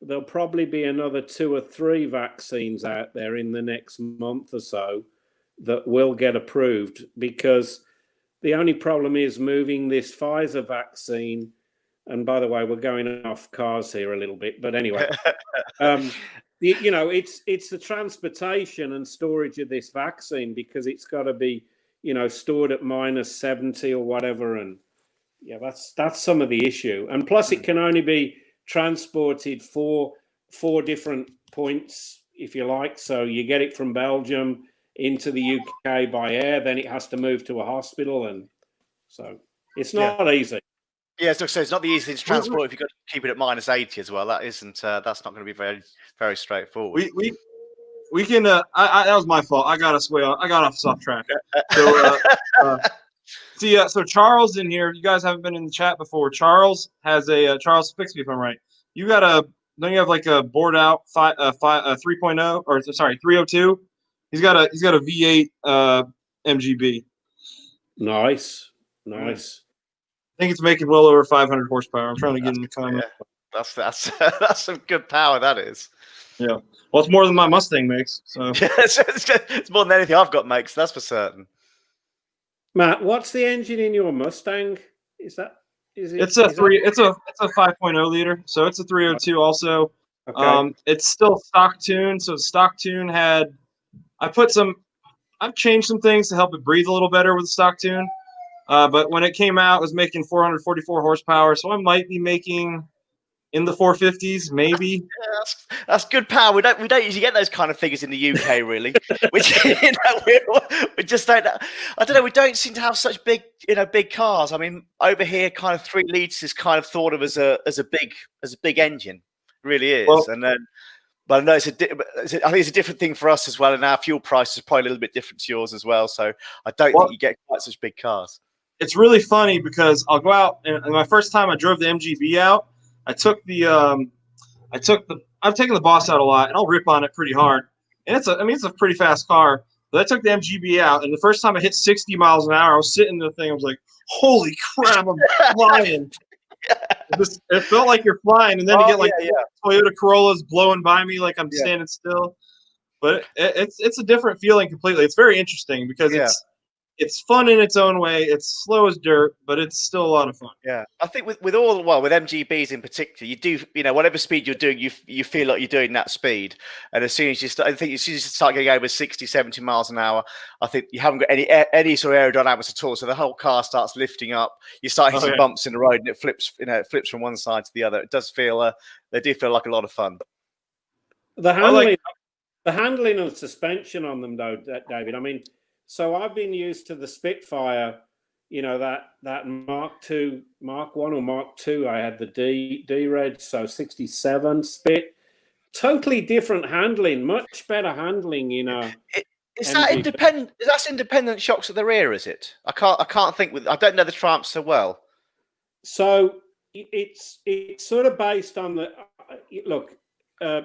D: there'll probably be another 2 or 3 vaccines out there in the next month or so that will get approved, because the only problem is moving this Pfizer vaccine. And by the way, we're going off cars here a little bit, but anyway, you know, it's the transportation and storage of this vaccine, because it's got to be, you know, stored at -70 or whatever, and yeah, that's some of the issue. And plus, it can only be transported 4 different points, if you like. So you get it from Belgium into the UK by air, then it has to move to a hospital, and so it's not easy.
C: Yeah, so it's not the easiest thing to transport if you've got to keep it at -80 as well. That isn't. That's not going to be very, very straightforward.
A: We can. That was my fault. I got us off track. So so Charles in here. You guys haven't been in the chat before. Charles has Charles, fix me if I'm right. You got don't you have like a bored out 3.0 or sorry 302? He's got a V8 MGB.
D: Nice.
A: I think it's making well over 500 horsepower. I'm trying to get in the comment.
C: Yeah. That's some good power. That is.
A: Yeah. Well, it's more than my Mustang makes. So
C: it's more than anything I've got makes. That's for certain.
D: Matt, what's the engine in your Mustang? It's a
A: 5.0 liter. So it's a 302 also.
D: Okay.
A: It's still stock tune. So stock tune I've changed some things to help it breathe a little better with the stock tune. But when it came out, it was making 444 horsepower. So I might be making in the 450s, maybe.
C: Yeah, that's good power. We don't usually get those kind of figures in the UK, really. we just don't. I don't know. We don't seem to have such big cars. I mean, over here, kind of 3 litres is kind of thought of as a big engine. It really is.
A: Well,
C: and then, but I know I think it's a different thing for us as well. And our fuel price is probably a little bit different to yours as well. So I don't think you get quite such big cars.
A: It's really funny because I'll go out and my first time I drove the MGB out. I've taken the Boss out a lot, and I'll rip on it pretty hard. And it's a pretty fast car. But I took the MGB out, and the first time I hit 60 miles an hour, I was sitting in the thing. I was like, "Holy crap, I'm flying!" It felt like you're flying, and then you get Toyota Corollas blowing by me like I'm standing still. But it's a different feeling completely. It's very interesting because it's fun in its own way. It's slow as dirt, but it's still a lot of fun.
C: Yeah, I think with MGBs in particular, you do, whatever speed you're doing, you feel like you're doing that speed. And as soon as you start, I think as soon as you start getting over 60, 70 miles an hour, I think you haven't got any sort of aerodynamics at all. So the whole car starts lifting up. You start hitting bumps in the road, and it flips, it flips from one side to the other. It does feel, they do feel like a lot of fun.
D: The handling, the handling of suspension on them, though, David. I mean, so I've been used to the Spitfire. That Mark II, Mark 1 or Mark II, I had the D Red, so 67 Spit. Totally different handling, much better handling,
C: Is that independent? That's independent shocks at the rear, is it? I can't think I don't know the Triumph so well.
D: So it's sort of based on the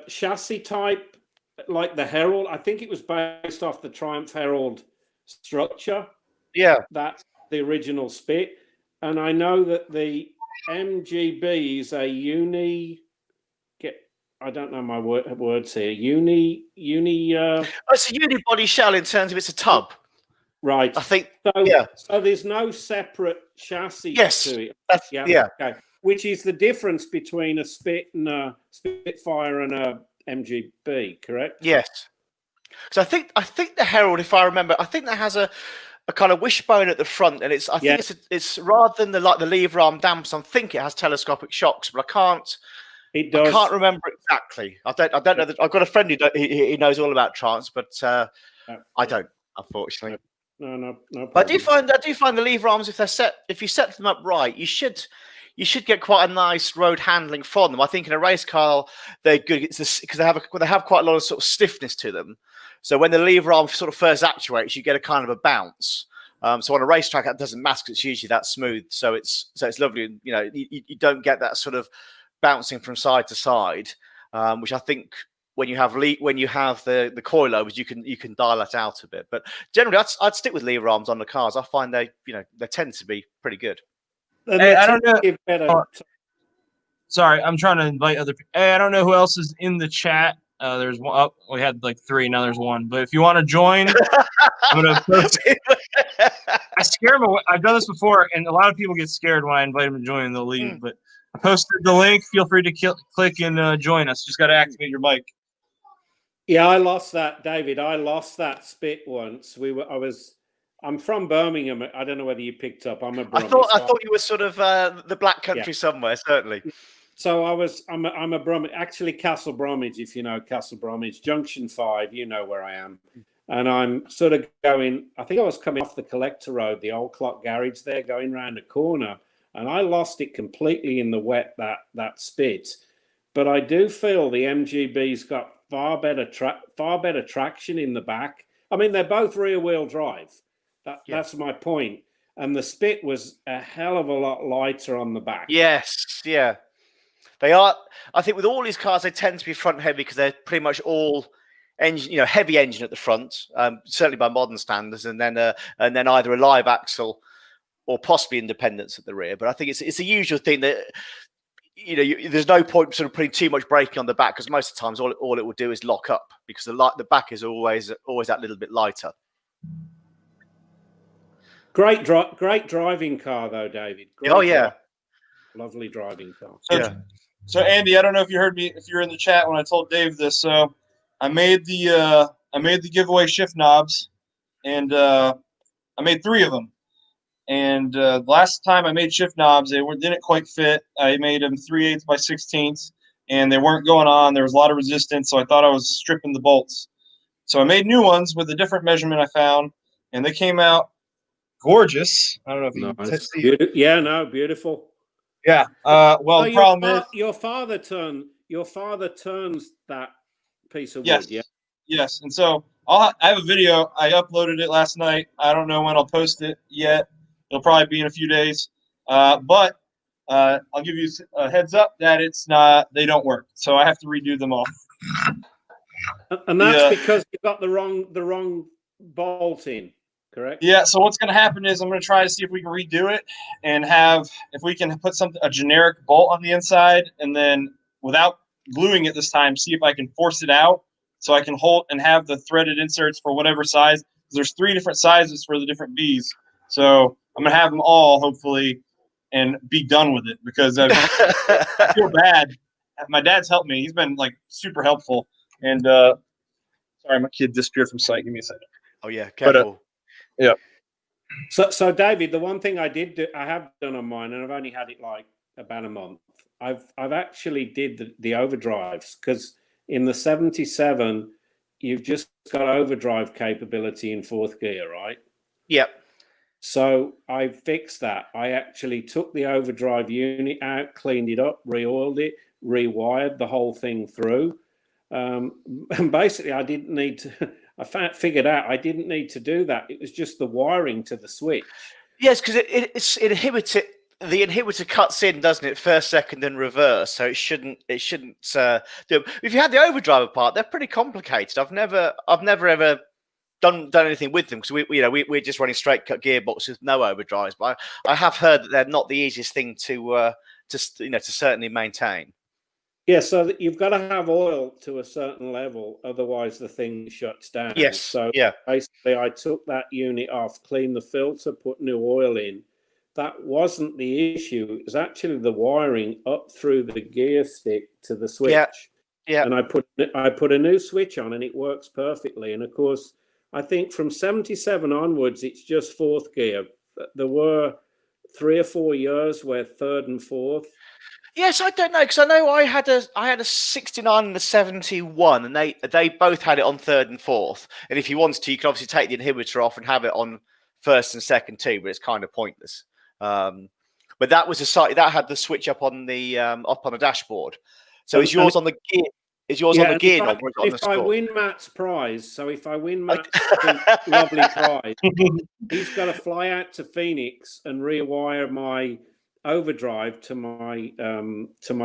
D: chassis type, like the Herald. I think it was based off the Triumph Herald structure.
C: Yeah,
D: that's the original Spit, and I know that the MGB is a I don't know my words here.
C: it's a unibody shell in terms of it's a tub,
D: right?
C: I think.
D: So.
C: Yeah.
D: So there's no separate chassis to it. Okay. Which is the difference between a Spit and a Spitfire and a MGB, correct?
C: Yes. Because I think the Herald, if I remember, I think that has a kind of wishbone at the front, and I think it's rather than the lever arm dampers. I think it has telescopic shocks, but I can't remember exactly. I don't know. I've got a friend who knows all about Triumphs, but I don't, unfortunately.
D: No problem.
C: I do find the lever arms, if you set them up right, you should get quite a nice road handling from them. I think in a race car they're good because they have quite a lot of sort of stiffness to them. So when the lever arm sort of first actuates, you get a kind of a bounce. So on a racetrack, that doesn't matter because it's usually that smooth. So it's lovely. You don't get that sort of bouncing from side to side, which I think when you have the coilovers, you can dial that out a bit. But generally, I'd stick with lever arms on the cars. I find they tend to be pretty good.
A: Hey, I don't know. Sorry, I'm trying to invite other people. Hey, I don't know who else is in the chat. There's one. Oh, we had like 3. Now there's 1. But if you want to join, I'm gonna post. I scare them away. I've done this before, and a lot of people get scared when I invite them to join and they'll leave. But I posted the link. Feel free to click and join us. Just got to activate your mic.
D: Yeah, I lost that, David. I lost that Spit once. I'm from Birmingham. I don't know whether you picked up. I'm a Brummie.
C: I thought you were sort of the Black Country somewhere, certainly.
D: So I'm a Brummie, actually Castle Bromwich, if you know Castle Bromwich, Junction 5, you know where I am. And I'm sort of going, I think I was coming off the Collector Road, the old clock garage there, going round a corner, and I lost it completely in the wet, that Spit. But I do feel the MGB's got far better traction in the back. I mean, they're both rear-wheel drive. That's my point. And the Spit was a hell of a lot lighter on the back.
C: Yes, yeah. They are. I think with all these cars, they tend to be front heavy because they're pretty much all engine, heavy engine at the front, certainly by modern standards, and then either a live axle or possibly independence at the rear. But I think it's a usual thing that there's no point sort of putting too much braking on the back because most of the times all it will do is lock up because the back is always that little bit lighter.
D: Great driving car though, David. Lovely driving car.
A: So Andy, I don't know if you heard me, if you're in the chat when I told Dave this. So I made the giveaway shift knobs, and I made 3 of them. And the last time I made shift knobs, they didn't quite fit. I made them 3/8 by 16ths, and they weren't going on. There was a lot of resistance, so I thought I was stripping the bolts. So I made new ones with a different measurement I found, and they came out gorgeous. I don't know if you can see.
D: Yeah, no, beautiful.
A: Yeah. Well, the problem is
D: your father turns that piece of wood. Yeah.
A: Yes. And so I have a video. I uploaded it last night. I don't know when I'll post it yet. It'll probably be in a few days. But I'll give you a heads up that they don't work. So I have to redo them all.
D: And that's because you got the wrong bolt in. Correct?
A: Yeah, so what's going to happen is I'm going to try to see if we can redo it and if we can put a generic bolt on the inside, and then without gluing it this time, see if I can force it out so I can hold and have the threaded inserts for whatever size. There's 3 different sizes for the different Bs. So I'm gonna have them all hopefully, and be done with it because I feel bad. My dad's helped me. He's been like super helpful. And sorry, my kid disappeared from sight. Give me a second.
C: Oh yeah, careful.
A: Yeah.
D: So David, the one thing I have done on mine, and I've only had it like about a month. I've actually did the overdrives, because in the 77 you've just got overdrive capability in 4th gear, right?
C: Yep.
D: So I fixed that. I actually took the overdrive unit out, cleaned it up, re-oiled it, rewired the whole thing through. And basically, I didn't need to. I figured out I didn't need to do that. It was just the wiring to the switch.
C: Yes, because it inhibits it. The inhibitor cuts in, doesn't it? First, second, and reverse. So it shouldn't. It shouldn't do it. If you had the overdrive apart, they're pretty complicated. I've never ever done anything with them, because we're just running straight cut gearboxes with no overdrives. But I have heard that they're not the easiest thing to certainly maintain.
D: Yeah, so that you've got to have oil to a certain level, otherwise the thing shuts down.
C: Yes.
D: So
C: yeah.
D: basically, I took that unit off, cleaned the filter, put new oil in. That wasn't the issue. It was actually the wiring up through the gear stick to the switch.
C: Yeah.
D: And I put a new switch on, and it works perfectly. And of course, I think from 77 onwards, it's just 4th gear. There were 3 or 4 years where 3rd and 4th.
C: Yes, I don't know, because I know I had a 69 and a 71, and they both had it on 3rd and 4th. And if you wanted to, you could obviously take the inhibitor off and have it on 1st and 2nd too, but it's kind of pointless. But that was that had the switch up on the dashboard. So is yours on the gear? Is yours on the gear knob, or is it on the score?
D: If I win Matt's prize, lovely prize, he's got to fly out to Phoenix and rewire my overdrive to my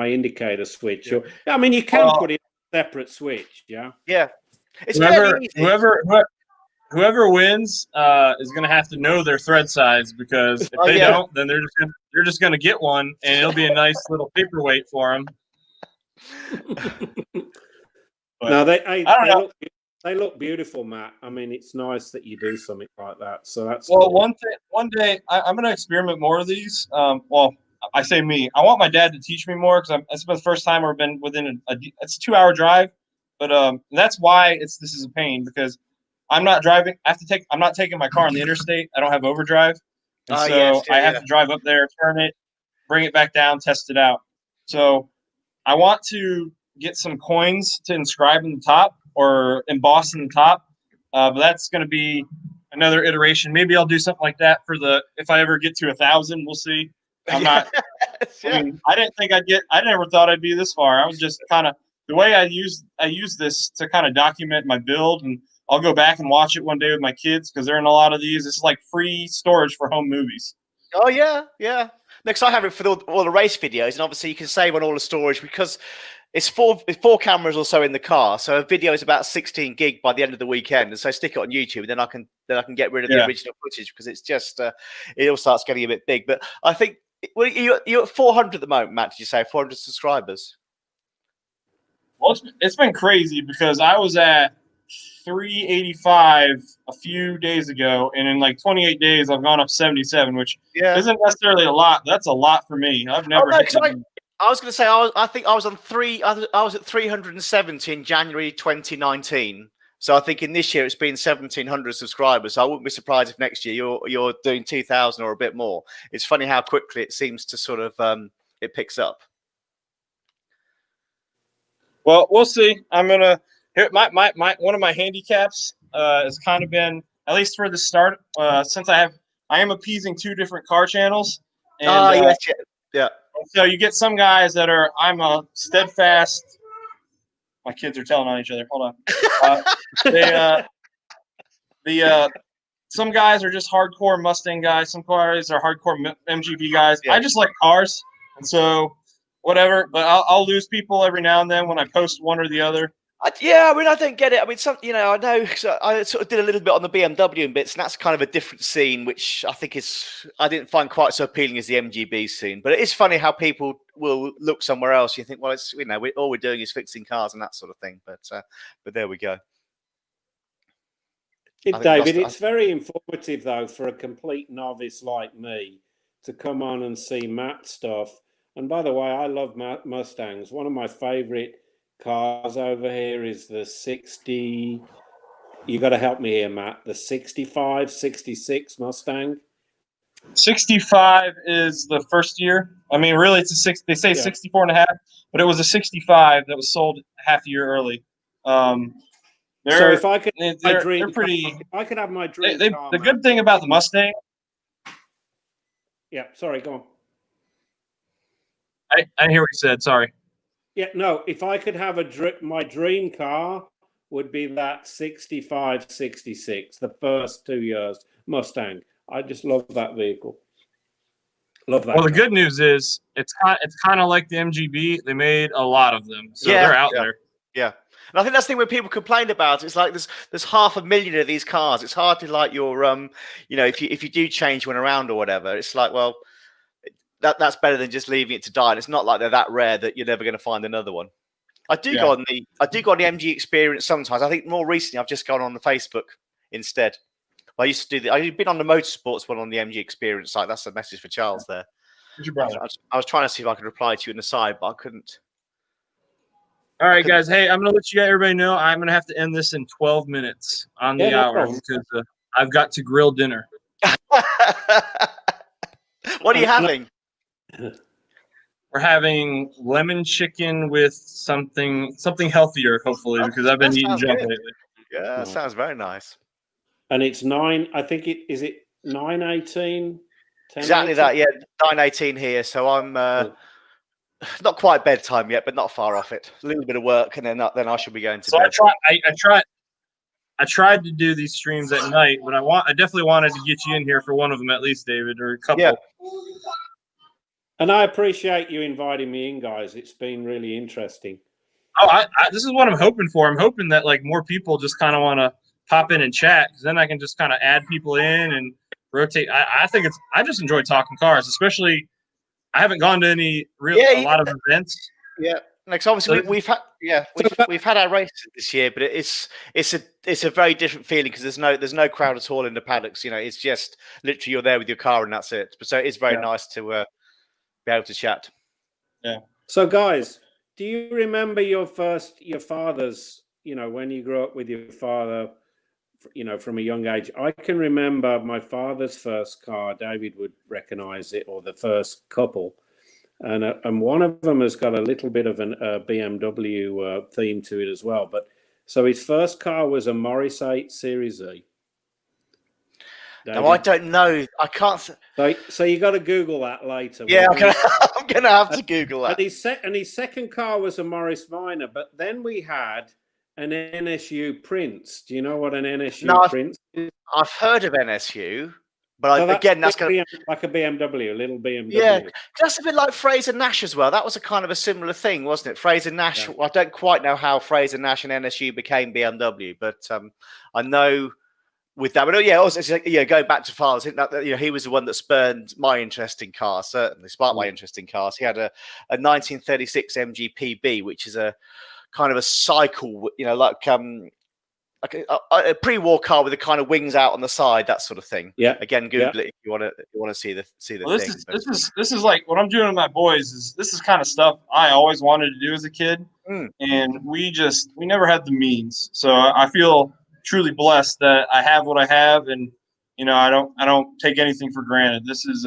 D: indicator switch.
A: Yeah.
D: I mean, you can put it in a separate switch. Yeah.
C: It's very easy.
A: Whoever wins is going to have to know their thread size, because if they don't, then they're just going to get one, and it'll be a nice little paperweight for them.
D: No, they look beautiful, Matt. I mean, it's nice that you do something like that. So that's
A: cool.
D: One
A: day I'm going to experiment more of these. Well, I say me. I want my dad to teach me more, because it's been the first time I've been within it's a 2-hour drive, but that's why this is a pain, because I'm not driving. I'm not taking my car on the interstate. I don't have overdrive, and I have to drive up there, turn it, bring it back down, test it out. So I want to get some coins to inscribe in the top or emboss in the top, but that's going to be another iteration. Maybe I'll do something like that if I ever get to 1,000. We'll see. I'm not. I mean, I never thought I'd be this far. I was just kind of the way I use this to kind of document my build, and I'll go back and watch it one day with my kids, because they're in a lot of these. It's like free storage for home movies.
C: Oh yeah. Next, I have it for all the race videos, and obviously you can save on all the storage, because it's four cameras or so in the car. So a video is about 16 gig by the end of the weekend, and so stick it on YouTube, and then I can get rid of the original footage, because it's just it all starts getting a bit big. But I think you're at 400 at the moment, Matt. Did you say 400 subscribers?
A: Well, it's been crazy, because I was at 385 a few days ago, and in like 28 days I've gone up 77, which isn't necessarily a lot. That's a lot for me. I've never
C: I was going to say I think I was on I was at 370 in January 2019. So I think in this year it's been 1,700 subscribers. So I wouldn't be surprised if next year you're doing 2,000 or a bit more. It's funny how quickly it seems to sort of it picks up.
A: Well, we'll see. I'm gonna here. My one of my handicaps has kind of been, at least for the start, since I am appeasing 2 different car channels. And,
C: yeah.
A: So you get some guys that I'm a steadfast. My kids are telling on each other. Hold on. Some guys are just hardcore Mustang guys. Some guys are hardcore MGB guys. Yeah. I just like cars, and so whatever. But I'll lose people every now and then when I post one or the other.
C: I mean, I don't get it. I mean, I know. So I sort of did a little bit on the BMW and bits, and that's kind of a different scene, which I think I didn't find quite so appealing as the MGB scene. But it is funny how people will look somewhere else. You think, well, it's all we're doing is fixing cars and that sort of thing. But there we go.
D: David, it's very informative though for a complete novice like me to come on and see Matt stuff. And by the way, I love Mustangs. One of my favorite cars over here is the 60. You got to help me here, Matt. The 65, 66 Mustang.
A: 65 is the first year. I mean, really, it's a six. They say 64 and a half, but it was a 65 that was sold half a year early.
D: So if I could,
A: they're pretty.
D: If I could have my dream car.
A: The good thing about the Mustang.
D: Yeah, sorry, go on.
A: I didn't hear what you said. Sorry.
D: Yeah, no. If I could have my dream car would be that 65, 66, the first 2 years Mustang. I just love that vehicle. Love that.
A: Well, the good news is it's kind of like the MGB. They made a lot of them, so they're out there.
C: Yeah, and I think that's the thing when people complain about it. It's like there's 500,000 of these cars. It's hardly like your if you do change one around or whatever. It's like, well, that's better than just leaving it to die. And it's not like they're that rare that you're never going to find another one. I do go on the MG Experience sometimes. I think more recently I've just gone on the Facebook instead. I used to do I've been on the motorsports one on the MG Experience site. That's a message for Charles there. I was trying to see if I could reply to you in the side, but I couldn't.
A: All right, guys. Hey, I'm going to let everybody know I'm going to have to end this in 12 minutes on the hour because I've got to grill dinner.
C: What are you having?
A: We're having lemon chicken with something healthier, hopefully, because I've been eating junk lately.
C: Yeah, that sounds very nice.
D: And it's 9. I think is it 9:18.
C: Exactly that. Yeah, 9:18 here. So I'm not quite bedtime yet, but not far off it. A little bit of work, and then I should be going to bed.
A: I tried to do these streams at night, but I definitely wanted to get you in here for one of them at least, David, or a couple.
C: Yeah.
D: And I appreciate you inviting me in, guys. It's been really interesting.
A: Oh, this is what I'm hoping for. I'm hoping that more people just kind of want to pop in and chat, because then I can just kind of add people in and rotate. I think I just enjoy talking cars, especially. I haven't gone to a lot of events.
C: Yeah, because obviously we've had our races this year, but it's a very different feeling because there's no crowd at all in the paddocks. It's just literally you're there with your car and that's it. So it's very nice to be able to chat.
A: Yeah.
D: So guys, do you remember your father's? When you grew up with your father. From a young age, I can remember my father's first car. David would recognize it, or the first couple, and one of them has got a little bit of a BMW theme to it as well. But so his first car was a Morris 8 Series E.
C: No, I don't know. I can't.
D: So you got to Google that later.
C: Yeah, I'm gonna have to Google that.
D: And his second car was a Morris Minor, but then we had an NSU Prince. Do you know what an NSU Prince is?
C: I've heard of NSU, but that's going to be
D: like a BMW, a little BMW.
C: Yeah, that's a bit like Fraser Nash as well. That was a kind of a similar thing, wasn't it? Fraser Nash. Yeah. I don't quite know how Fraser Nash and NSU became BMW, but I know with that. But going back to father, I think that he was the one that spurred my interest in cars. Certainly, sparked my interest in cars. He had a 1936 MGPB, which is a kind of a cycle, like a pre-war car with the kind of wings out on the side, that sort of thing.
D: Yeah.
C: Again, Google it if you want to see the thing.
A: This is like what I'm doing with my boys. This is kind of stuff I always wanted to do as a kid, and we never had the means. So I feel truly blessed that I have what I have, and I don't take anything for granted. This is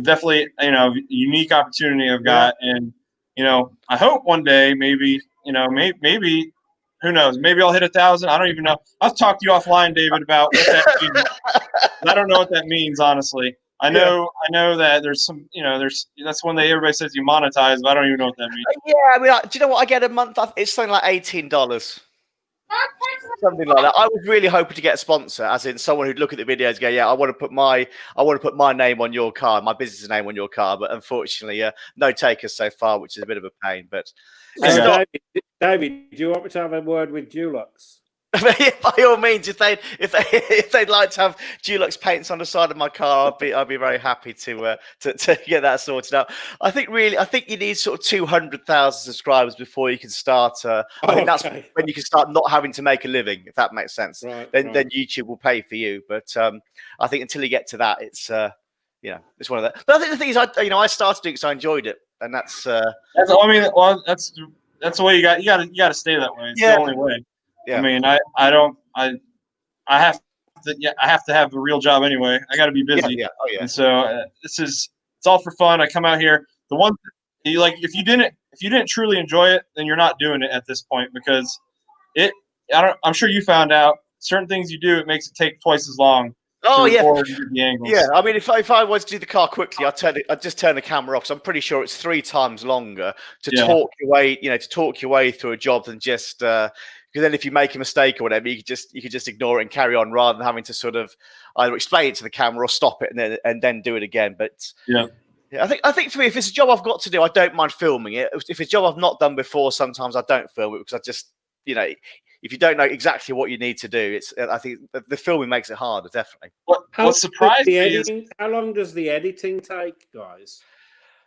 A: definitely a unique opportunity I've got, and I hope one day maybe who knows? Maybe I'll hit 1,000. I don't even know. I'll talk to you offline, David, about what that means. I don't know what that means, honestly. I know that there's some, that's when everybody says you monetize, but I don't even know what that means.
C: Yeah, I mean, do you know what I get a month? It's something like $18. Something like that. I was really hoping to get a sponsor, as in someone who'd look at the videos and go, "Yeah, I want to put my name on your car, my business name on your car." But unfortunately, no takers so far, which is a bit of a pain. But
D: David, do you want me to have a word with Dulux?
C: By all means, if they'd like to have Dulux paints on the side of my car, I'd be very happy to get that sorted out. I think you need sort of 200,000 subscribers before you can start. I think that's when you can start not having to make a living, if that makes sense.
D: Right,
C: Then YouTube will pay for you. But I think until you get to that, it's it's one of that. But I think the thing is, I started doing it because I enjoyed it, and that's.
A: That's the way you got to stay that way. It's the only way. Yeah. I mean, I have to have a real job anyway. I got to be busy.
C: Yeah. Oh, yeah.
A: And so it's all for fun. I come out here. The one you like, if you didn't truly enjoy it, then you're not doing it at this point, because I'm sure you found out certain things you do, it makes it take twice as long.
C: Oh yeah,
A: yeah.
C: I mean, if I was to do the car quickly, I'd just turn the camera off. So I'm pretty sure it's 3 times longer to talk your way through a job than just. Because then, if you make a mistake or whatever, you could just ignore it and carry on, rather than having to sort of either explain it to the camera or stop it and then do it again. But I think for me, if it's a job I've got to do, I don't mind filming it. If it's a job I've not done before, sometimes I don't film it, because I just if you don't know exactly what you need to do, I think the filming makes it harder, definitely.
A: What surprised me is
D: how long does the editing take, guys?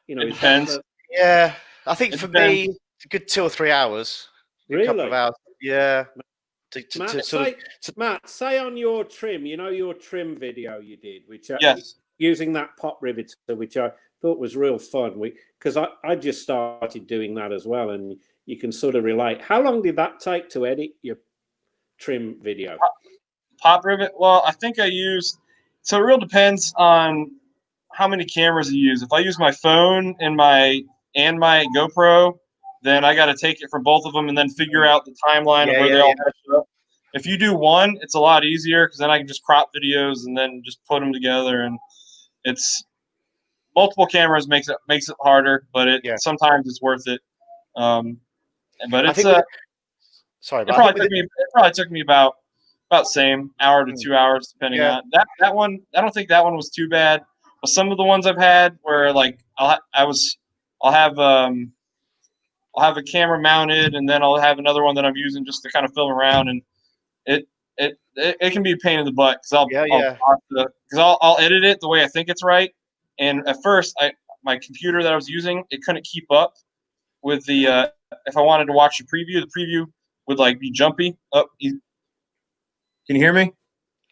A: It depends.
C: Yeah, I think for me, it's a good 2 or 3 hours.
D: Really?
C: A couple of hours. Yeah.
D: Matt, say on your trim, your trim video you did, which using that pop riveter, which I thought was real fun. Because I just started doing that as well, and you can sort of relate. How long did that take to edit your trim video?
A: Pop rivet? Well, I think I used. So it real depends on how many cameras you use. If I use my phone and my GoPro, then I got to take it from both of them and then figure out the timeline of where they all match up. If you do one, it's a lot easier, because then I can just crop videos and then just put them together. And it's multiple cameras makes it harder, but sometimes it's worth it. But it's it probably took me about same hour to 2 hours, depending on that one. I don't think that one was too bad. But some of the ones I've had where like I'll have a camera mounted, and then I'll have another one that I'm using just to kind of film around, and it can be a pain in the butt, because I'll edit it the way I think it's right. And at first, my computer that I was using, it couldn't keep up with the if I wanted to watch the preview would like be jumpy. Can you hear me?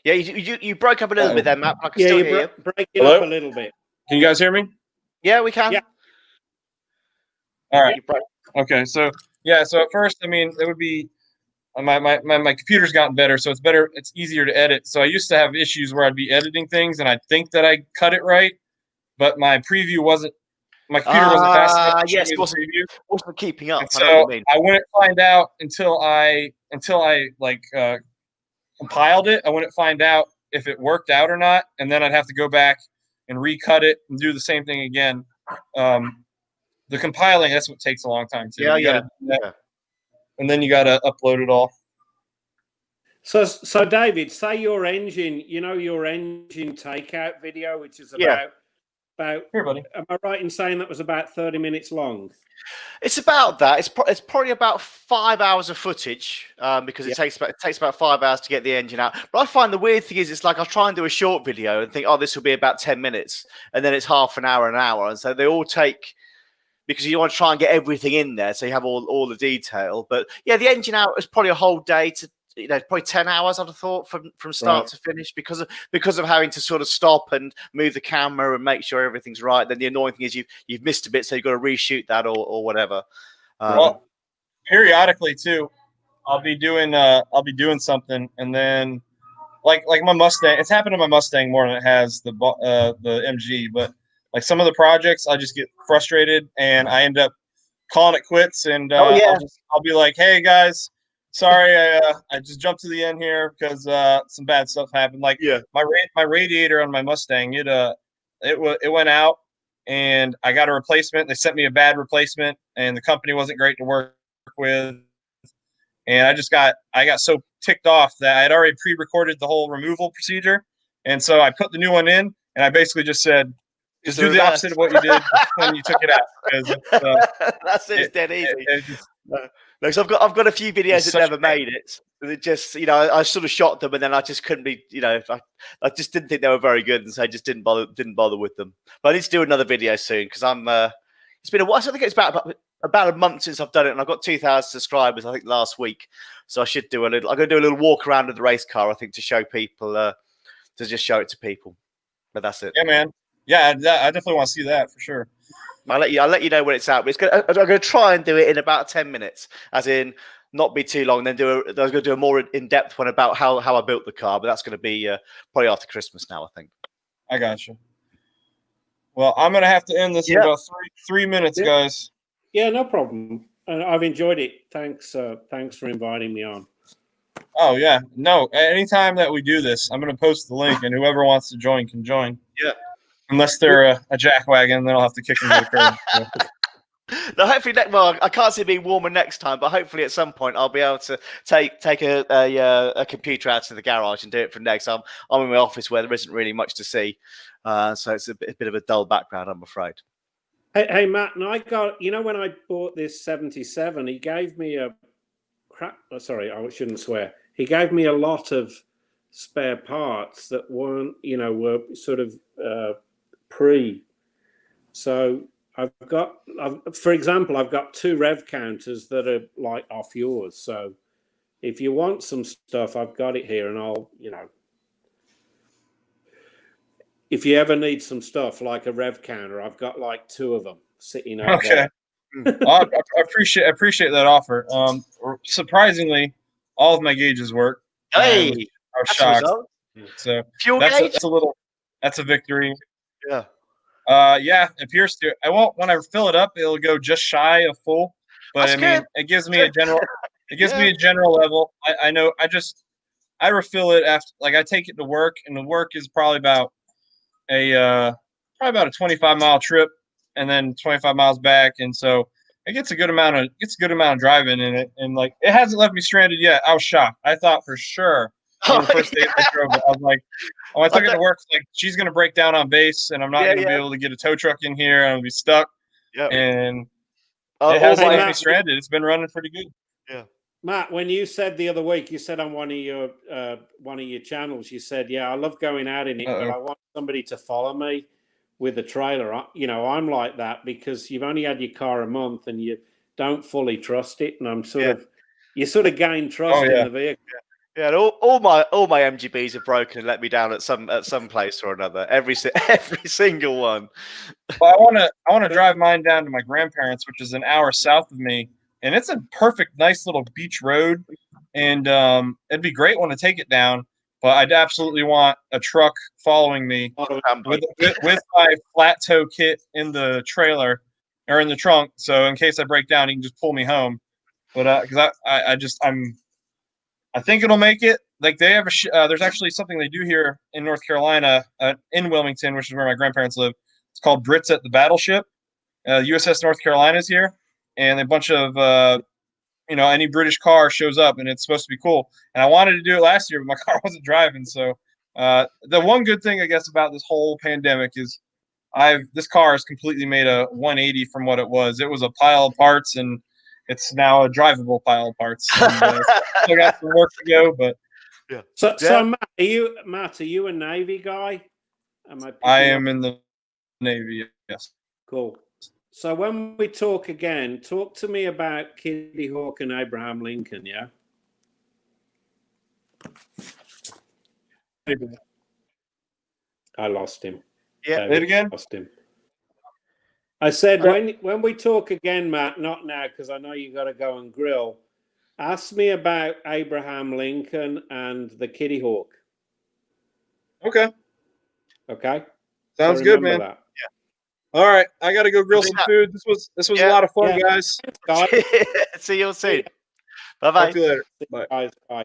C: Yeah, you broke up a little bit there, Matt. I can still hear you.
D: Breaking up a little bit.
A: Can you guys hear me?
C: Yeah, we can.
D: Yeah.
A: All right. Okay. So at first, I mean, it would be my computer's gotten better, so it's better. It's easier to edit. So I used to have issues where I'd be editing things, and I'd think that I cut it right, but my preview wasn't. My computer wasn't fast enough.
C: Yes, it wasn't keeping up.
A: So I wouldn't find out until I compiled it. I wouldn't find out if it worked out or not, and then I'd have to go back and recut it and do the same thing again. The compiling, that's what takes a long time too.
C: Yeah.
A: And then you got to upload it all.
D: So David, say your engine, your engine takeout video, which is about
A: here, buddy.
D: Am I right in saying that was about 30 minutes long?
C: It's about that. It's probably about 5 hours of footage, because it takes about 5 hours to get the engine out. But I find the weird thing is, it's like I'll try and do a short video and think, oh, this will be about 10 minutes, and then it's half an hour, and so they all take, because you want to try and get everything in there, so you have all the detail. But yeah, the engine out is probably a whole day to. Probably 10 hours, I'd have thought, from start to finish, because of having to sort of stop and move the camera and make sure everything's right. Then the annoying thing is you've missed a bit, so you've got to reshoot that or whatever.
A: Well, periodically too, I'll be doing something, and then like my Mustang. It's happened to my Mustang more than it has the MG. But like some of the projects, I just get frustrated and I end up calling it quits. And I'll be like, hey guys. Sorry, I just jumped to the end here because some bad stuff happened. Like my radiator on my Mustang, it went out, and I got a replacement. They sent me a bad replacement, and the company wasn't great to work with. And I got so ticked off that I had already pre-recorded the whole removal procedure, and so I put the new one in, and I basically just said, just do the opposite of what you did when you took it out.
C: That's it. It's dead easy. No, so I've got a few videos that
A: such
C: never
A: a-
C: made it. They just, I sort of shot them, and then I just couldn't be, I just didn't think they were very good, and so I just didn't bother with them. But I need to do another video soon because it's been a while. I think it's about a month since I've done it, and I've got 2,000 subscribers. I think last week, so I should do a little. I'm going to do a little walk around of the race car. I think to show people, to just show it to people. But that's it.
A: Yeah, man. Yeah, I definitely want to see that for sure.
C: I'll let you know when it's out. But I'm going to try and do it in about 10 minutes, as in not be too long. Then I was going to do a more in-depth one about how I built the car, but that's going to be probably after Christmas now, I think.
A: I got you. Well, I'm gonna have to end this in about three minutes, guys.
D: Yeah, no problem. I've enjoyed it. Thanks for inviting me on.
A: Oh yeah, no. Anytime that we do this, I'm gonna post the link, and whoever wants to join can join.
C: Yeah.
A: Unless they're a jackwagon, then I'll have to kick them to the curb. So.
C: No, hopefully, I can't see it being warmer next time, but hopefully at some point I'll be able to take a computer out to the garage and do it from next. I'm in my office where there isn't really much to see, so it's a bit of a dull background, I'm afraid.
D: Hey Matt, and I got, when I bought this 77, he gave me a sorry, I shouldn't swear. He gave me a lot of spare parts that weren't, were sort of pre. So for example, I've got 2 rev counters that are like off yours. So if you want some stuff, I've got it here, and I'll, if you ever need some stuff like a rev counter, I've got like 2 of them sitting over there.
A: Well, I appreciate that offer. Surprisingly, all of my gauges work.
C: Hey,
A: I was shocked. So
C: fuel gauge?
A: That's a victory.
C: Yeah.
A: Yeah, it appears to. I won't. When I fill it up, it'll go just shy of full. But
C: That's
A: I mean,
C: good.
A: it gives me a general. It gives me a general level. I know. I refill it after. Like I take it to work, and the work is probably about a 25-mile trip, and then 25 miles back, and so it gets a good amount of driving in it, and like it hasn't left me stranded yet. I was shocked. I thought for sure on the first day I drove it, I was like, oh, I took it to work. Like she's gonna break down on base, and I'm not gonna be able to get a tow truck in here. I'm gonna be stuck. Yeah, and it hasn't left me stranded. It's been running pretty good.
C: Yeah.
D: Matt, when you said the other week, you said on one of your channels, you said, "Yeah, I love going out in it, but I want somebody to follow me with the trailer." I'm like that because you've only had your car a month and you don't fully trust it, and you sort of gain trust in the vehicle.
C: Yeah, all my MGBs are broken and let me down at some place or another. Every single one.
A: Well, I want to drive mine down to my grandparents, which is an hour south of me. And it's a perfect, nice little beach road, and it'd be great when I take it down. But I'd absolutely want a truck following me with my flat tow kit in the trailer or in the trunk, so in case I break down, he can just pull me home. But because I think it'll make it. Like they have there's actually something they do here in North Carolina, in Wilmington, which is where my grandparents live. It's called Brits at the Battleship. USS North Carolina is here. And a bunch of, any British car shows up, and it's supposed to be cool. And I wanted to do it last year, but my car wasn't driving. So the one good thing, I guess, about this whole pandemic is this car has completely made a 180 from what it was. It was a pile of parts, and it's now a drivable pile of parts. And, still got some work to go, but
D: yeah. So Matt, are you a Navy guy?
A: I am in the Navy. Yes.
D: Cool. So when we talk again, talk to me about Kitty Hawk and Abraham Lincoln, yeah? I lost him.
A: Yeah, say it again.
D: Lost him. I said, when we talk again, Matt, not now, because I know you got to go and grill, ask me about Abraham Lincoln and the Kitty Hawk.
A: Okay.
D: Okay?
A: Sounds good, man. That. All right, I got to go grill some food. This was a lot of fun, guys.
C: See you soon. Bye-bye.
A: Talk to you later. Bye.
D: Bye.